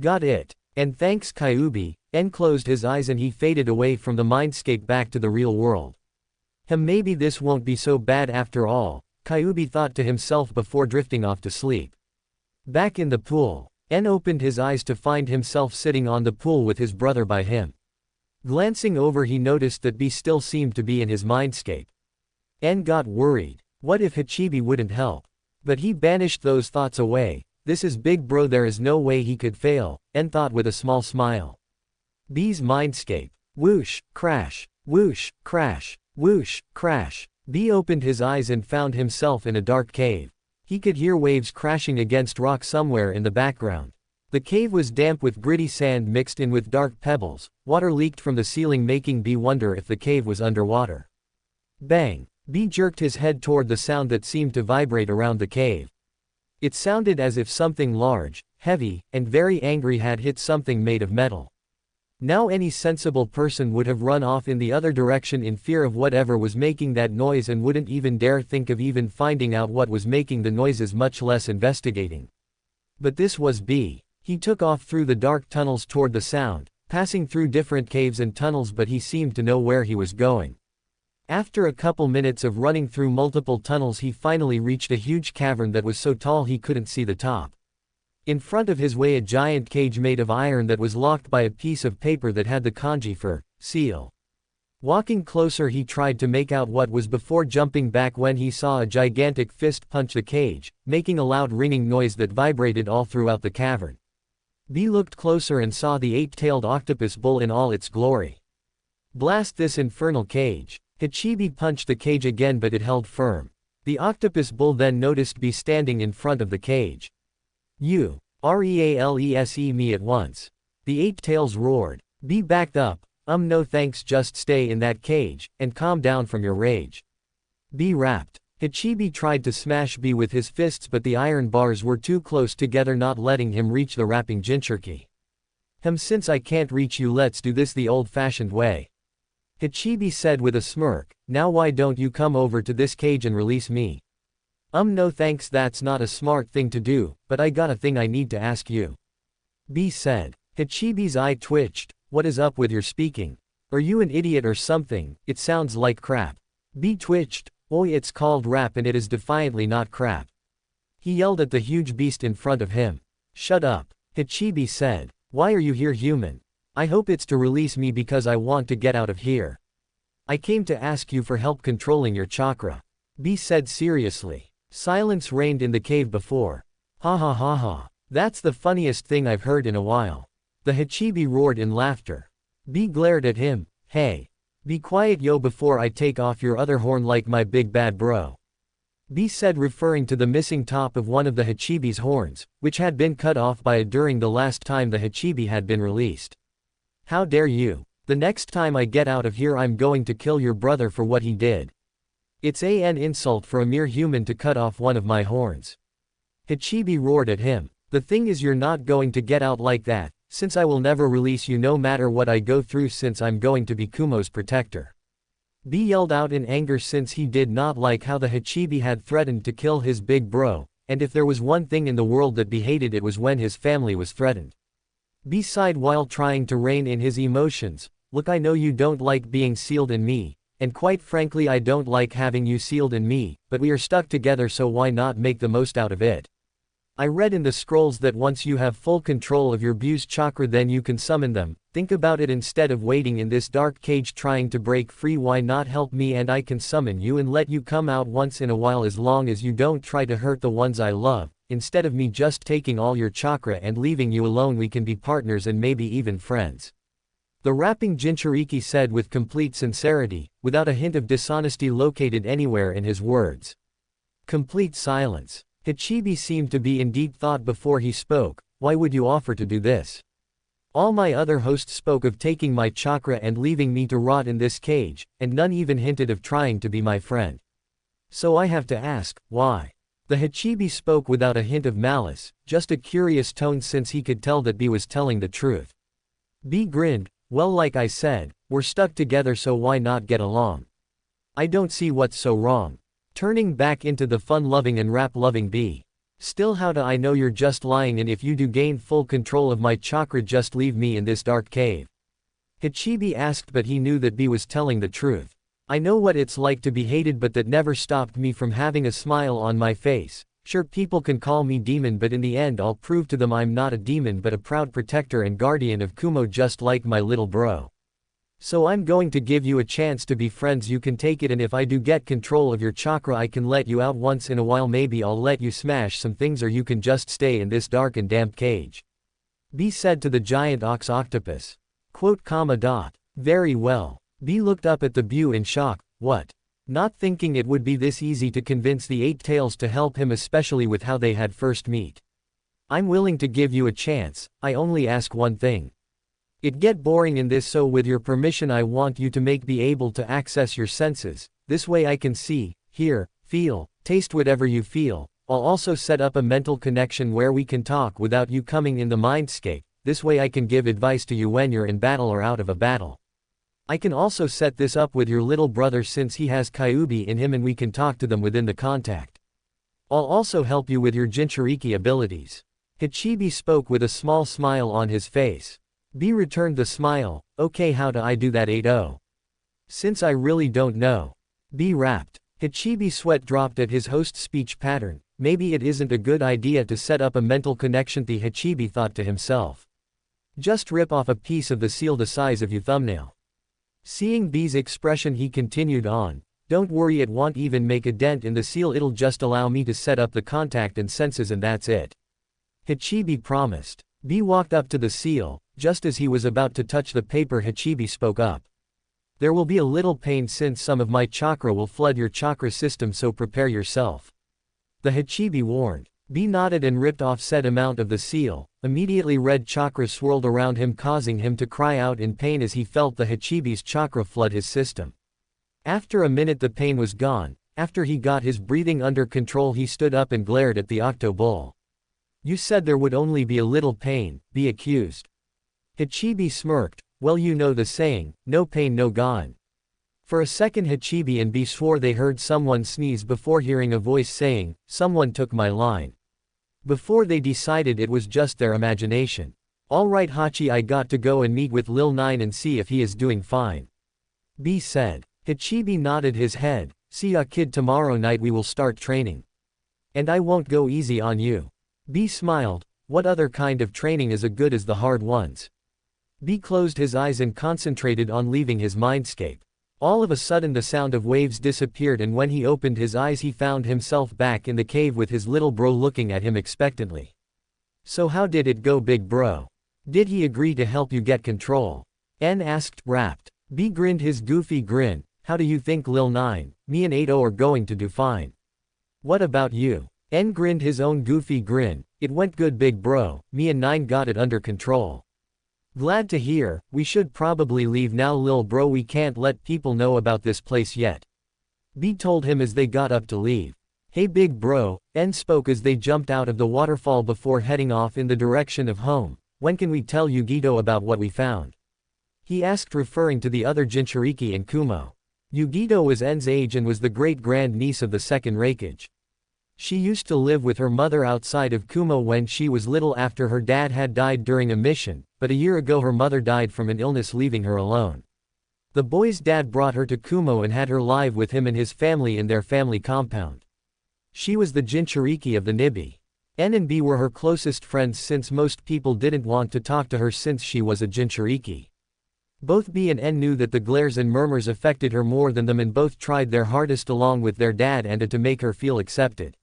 Got it. And thanks Kyuubi. En closed his eyes and he faded away from the mindscape back to the real world. Maybe this won't be so bad after all, Kyuubi thought to himself before drifting off to sleep. Back in the pool, En opened his eyes to find himself sitting on the pool with his brother by him. Glancing over, he noticed that B still seemed to be in his mindscape. En got worried. What if Hachibi wouldn't help? But he banished those thoughts away. This is big bro, there is no way he could fail, En thought with a small smile. B's mindscape. Whoosh, crash, whoosh, crash, whoosh, crash. B opened his eyes and found himself in a dark cave. He could hear waves crashing against rock somewhere in the background. The cave was damp with gritty sand mixed in with dark pebbles. Water leaked from the ceiling, making B wonder if the cave was underwater. Bang! B jerked his head toward the sound that seemed to vibrate around the cave. It sounded as if something large, heavy, and very angry had hit something made of metal. Now any sensible person would have run off in the other direction in fear of whatever was making that noise and wouldn't even dare think of even finding out what was making the noises, much less investigating. But this was B. He took off through the dark tunnels toward the sound, passing through different caves and tunnels, but he seemed to know where he was going. After a couple minutes of running through multiple tunnels, he finally reached a huge cavern that was so tall he couldn't see the top. In front of his way, a giant cage made of iron that was locked by a piece of paper that had the kanji for seal. Walking closer he tried to make out what was before jumping back when he saw a gigantic fist punch the cage, making a loud ringing noise that vibrated all throughout the cavern. B looked closer and saw the 8-tailed octopus bull in all its glory. Blast this infernal cage. Hachibi punched the cage again but it held firm. The octopus bull then noticed B standing in front of the cage. You. Reales me at once. The 8 tails roared. B backed up. No thanks, just stay in that cage, and calm down from your rage. B rapped. Hachibi tried to smash B with his fists but the iron bars were too close together not letting him reach the rapping jinchuriki. Since I can't reach you let's do this the old-fashioned way. Hachibi said with a smirk, now why don't you come over to this cage and release me? No thanks, that's not a smart thing to do, but I got a thing I need to ask you. B said. Hachibi's eye twitched. What is up with your speaking? Are you an idiot or something? It sounds like crap. B twitched. Oi, it's called rap and it is defiantly not crap. He yelled at the huge beast in front of him. Shut up. Hachibi said. Why are you here, human? I hope it's to release me because I want to get out of here. I came to ask you for help controlling your chakra. B said seriously. Silence reigned in the cave before. Ha ha ha ha. That's the funniest thing I've heard in a while. The Hachibi roared in laughter. B glared at him. Hey. Be quiet yo before I take off your other horn like my big bad bro. B said referring to the missing top of one of the Hachibi's horns, which had been cut off by it during the last time the Hachibi had been released. How dare you. The next time I get out of here I'm going to kill your brother for what he did. It's an insult for a mere human to cut off one of my horns. Hachibi roared at him. The thing is you're not going to get out like that. Since I will never release you no matter what I go through since I'm going to be Kumo's protector. B yelled out in anger since he did not like how the Hachibi had threatened to kill his big bro, and if there was one thing in the world that B hated it was when his family was threatened. B sighed while trying to rein in his emotions. Look, I know you don't like being sealed in me, and quite frankly I don't like having you sealed in me, but we are stuck together so why not make the most out of it. I read in the scrolls that once you have full control of your Bu's chakra then you can summon them. Think about it, instead of waiting in this dark cage trying to break free, why not help me and I can summon you and let you come out once in a while as long as you don't try to hurt the ones I love. Instead of me just taking all your chakra and leaving you alone we can be partners and maybe even friends. The rapping Jinchuriki said with complete sincerity, without a hint of dishonesty located anywhere in his words. Complete silence. Hachibi seemed to be in deep thought before he spoke. Why would you offer to do this? All my other hosts spoke of taking my chakra and leaving me to rot in this cage, and none even hinted of trying to be my friend. So I have to ask, why? The Hachibi spoke without a hint of malice, just a curious tone since he could tell that B was telling the truth. B grinned. Well, like I said, we're stuck together so why not get along? I don't see what's so wrong. Turning back into the fun-loving and rap-loving B. Still, how do I know you're just lying, and if you do gain full control of my chakra just leave me in this dark cave? Hachibi asked, but he knew that B was telling the truth. I know what it's like to be hated, but that never stopped me from having a smile on my face. Sure, people can call me demon, but in the end I'll prove to them I'm not a demon but a proud protector and guardian of Kumo just like my little bro. So I'm going to give you a chance to be friends, you can take it, and if I do get control of your chakra I can let you out once in a while, maybe I'll let you smash some things or you can just stay in this dark and damp cage. B said to the giant octopus. Very well. B looked up at the Bu in shock. What? Not thinking it would be this easy to convince the 8 tails to help him, especially with how they had first met. I'm willing to give you a chance, I only ask one thing. It get boring in this, so with your permission I want you to make be able to access your senses. This way I can see, hear, feel, taste whatever you feel. I'll also set up a mental connection where we can talk without you coming in the mindscape. This way I can give advice to you when you're in battle or out of a battle. I can also set this up with your little brother since he has Kyuubi in him and we can talk to them within the contact. I'll also help you with your Jinchuriki abilities. Hachibi spoke with a small smile on his face. B returned the smile. Okay, how do I do that 8-0? Since I really don't know. B rapped. Hachibi sweat dropped at his host's speech pattern. Maybe it isn't a good idea to set up a mental connection, the Hachibi thought to himself. Just rip off a piece of the seal the size of your thumbnail. Seeing B's expression, he continued on. Don't worry, it won't even make a dent in the seal, it'll just allow me to set up the contact and senses and that's it. Hachibi promised. B walked up to the seal. Just as he was about to touch the paper, Hachibi spoke up. There will be a little pain since some of my chakra will flood your chakra system, so prepare yourself. The Hachibi warned. B nodded and ripped off said amount of the seal. Immediately red chakra swirled around him, causing him to cry out in pain as he felt the Hachibi's chakra flood his system. After a minute the pain was gone. After he got his breathing under control, he stood up and glared at the Octo Bull. You said there would only be a little pain, B accused. Hachibi smirked. Well, you know the saying, no pain no gain. For a second Hachibi and B swore they heard someone sneeze before hearing a voice saying, someone took my line. Before they decided it was just their imagination. Alright Hachi, I got to go and meet with Lil 9 and see if he is doing fine. B said. Hachibi nodded his head. See ya kid, tomorrow night we will start training. And I won't go easy on you. B smiled. What other kind of training is as good as the hard ones? B closed his eyes and concentrated on leaving his mindscape. All of a sudden the sound of waves disappeared, and when he opened his eyes he found himself back in the cave with his little bro looking at him expectantly. So how did it go, big bro? Did he agree to help you get control? N asked, rapt. B grinned his goofy grin. How do you think, Lil 9? Me and 80 are going to do fine. What about you? N grinned his own goofy grin. It went good, big bro. Me and 9 got it under control. Glad to hear. We should probably leave now, lil bro, we can't let people know about this place yet. B told him as they got up to leave. Hey big bro, N spoke as they jumped out of the waterfall before heading off in the direction of home. When can we tell Yugito about what we found? He asked, referring to the other Jinchuriki and Kumo. Yugito was N's age and was the great-grand niece of the second Reikage. She used to live with her mother outside of Kumo when she was little after her dad had died during a mission, but a year ago her mother died from an illness, leaving her alone. The boy's dad brought her to Kumo and had her live with him and his family in their family compound. She was the Jinchuriki of the Nibi. N and B were her closest friends since most people didn't want to talk to her since she was a Jinchuriki. Both B and N knew that the glares and murmurs affected her more than them, and both tried their hardest along with their dad and to make her feel accepted.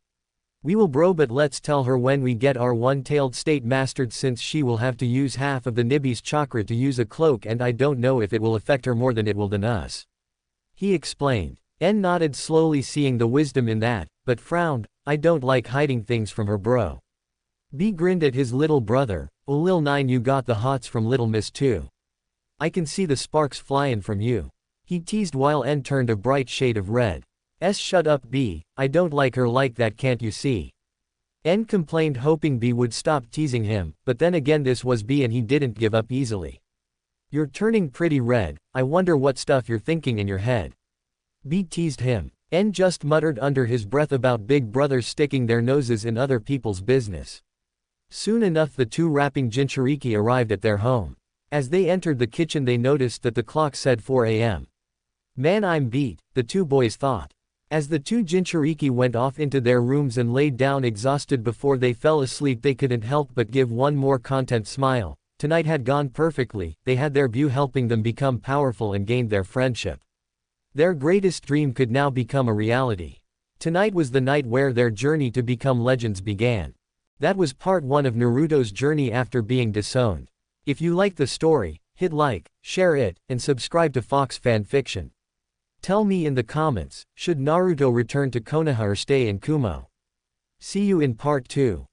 We will bro, but let's tell her when we get our one-tailed state mastered, since she will have to use half of the Nibi's chakra to use a cloak, and I don't know if it will affect her more than it will than us. He explained. N nodded slowly, seeing the wisdom in that, but frowned. I don't like hiding things from her bro. B grinned at his little brother. Oh Lil 9, you got the hots from little miss too. I can see the sparks flyin' from you. He teased while N turned a bright shade of red. Shut up B, I don't like her like that, can't you see? N complained, hoping B would stop teasing him, but then again this was B and he didn't give up easily. You're turning pretty red, I wonder what stuff you're thinking in your head. B teased him. N just muttered under his breath about big brothers sticking their noses in other people's business. Soon enough the two rapping Jinchuriki arrived at their home. As they entered the kitchen they noticed that the clock said 4 a.m. Man, I'm beat, the two boys thought. As the two Jinchuriki went off into their rooms and laid down exhausted before they fell asleep, they couldn't help but give one more content smile. Tonight had gone perfectly, they had their view helping them become powerful and gained their friendship. Their greatest dream could now become a reality. Tonight was the night where their journey to become legends began. That was part 1 of Naruto's journey after being disowned. If you like the story, hit like, share it, and subscribe to Fox Fanfiction. Tell me in the comments, should Naruto return to Konoha or stay in Kumo? See you in part 2.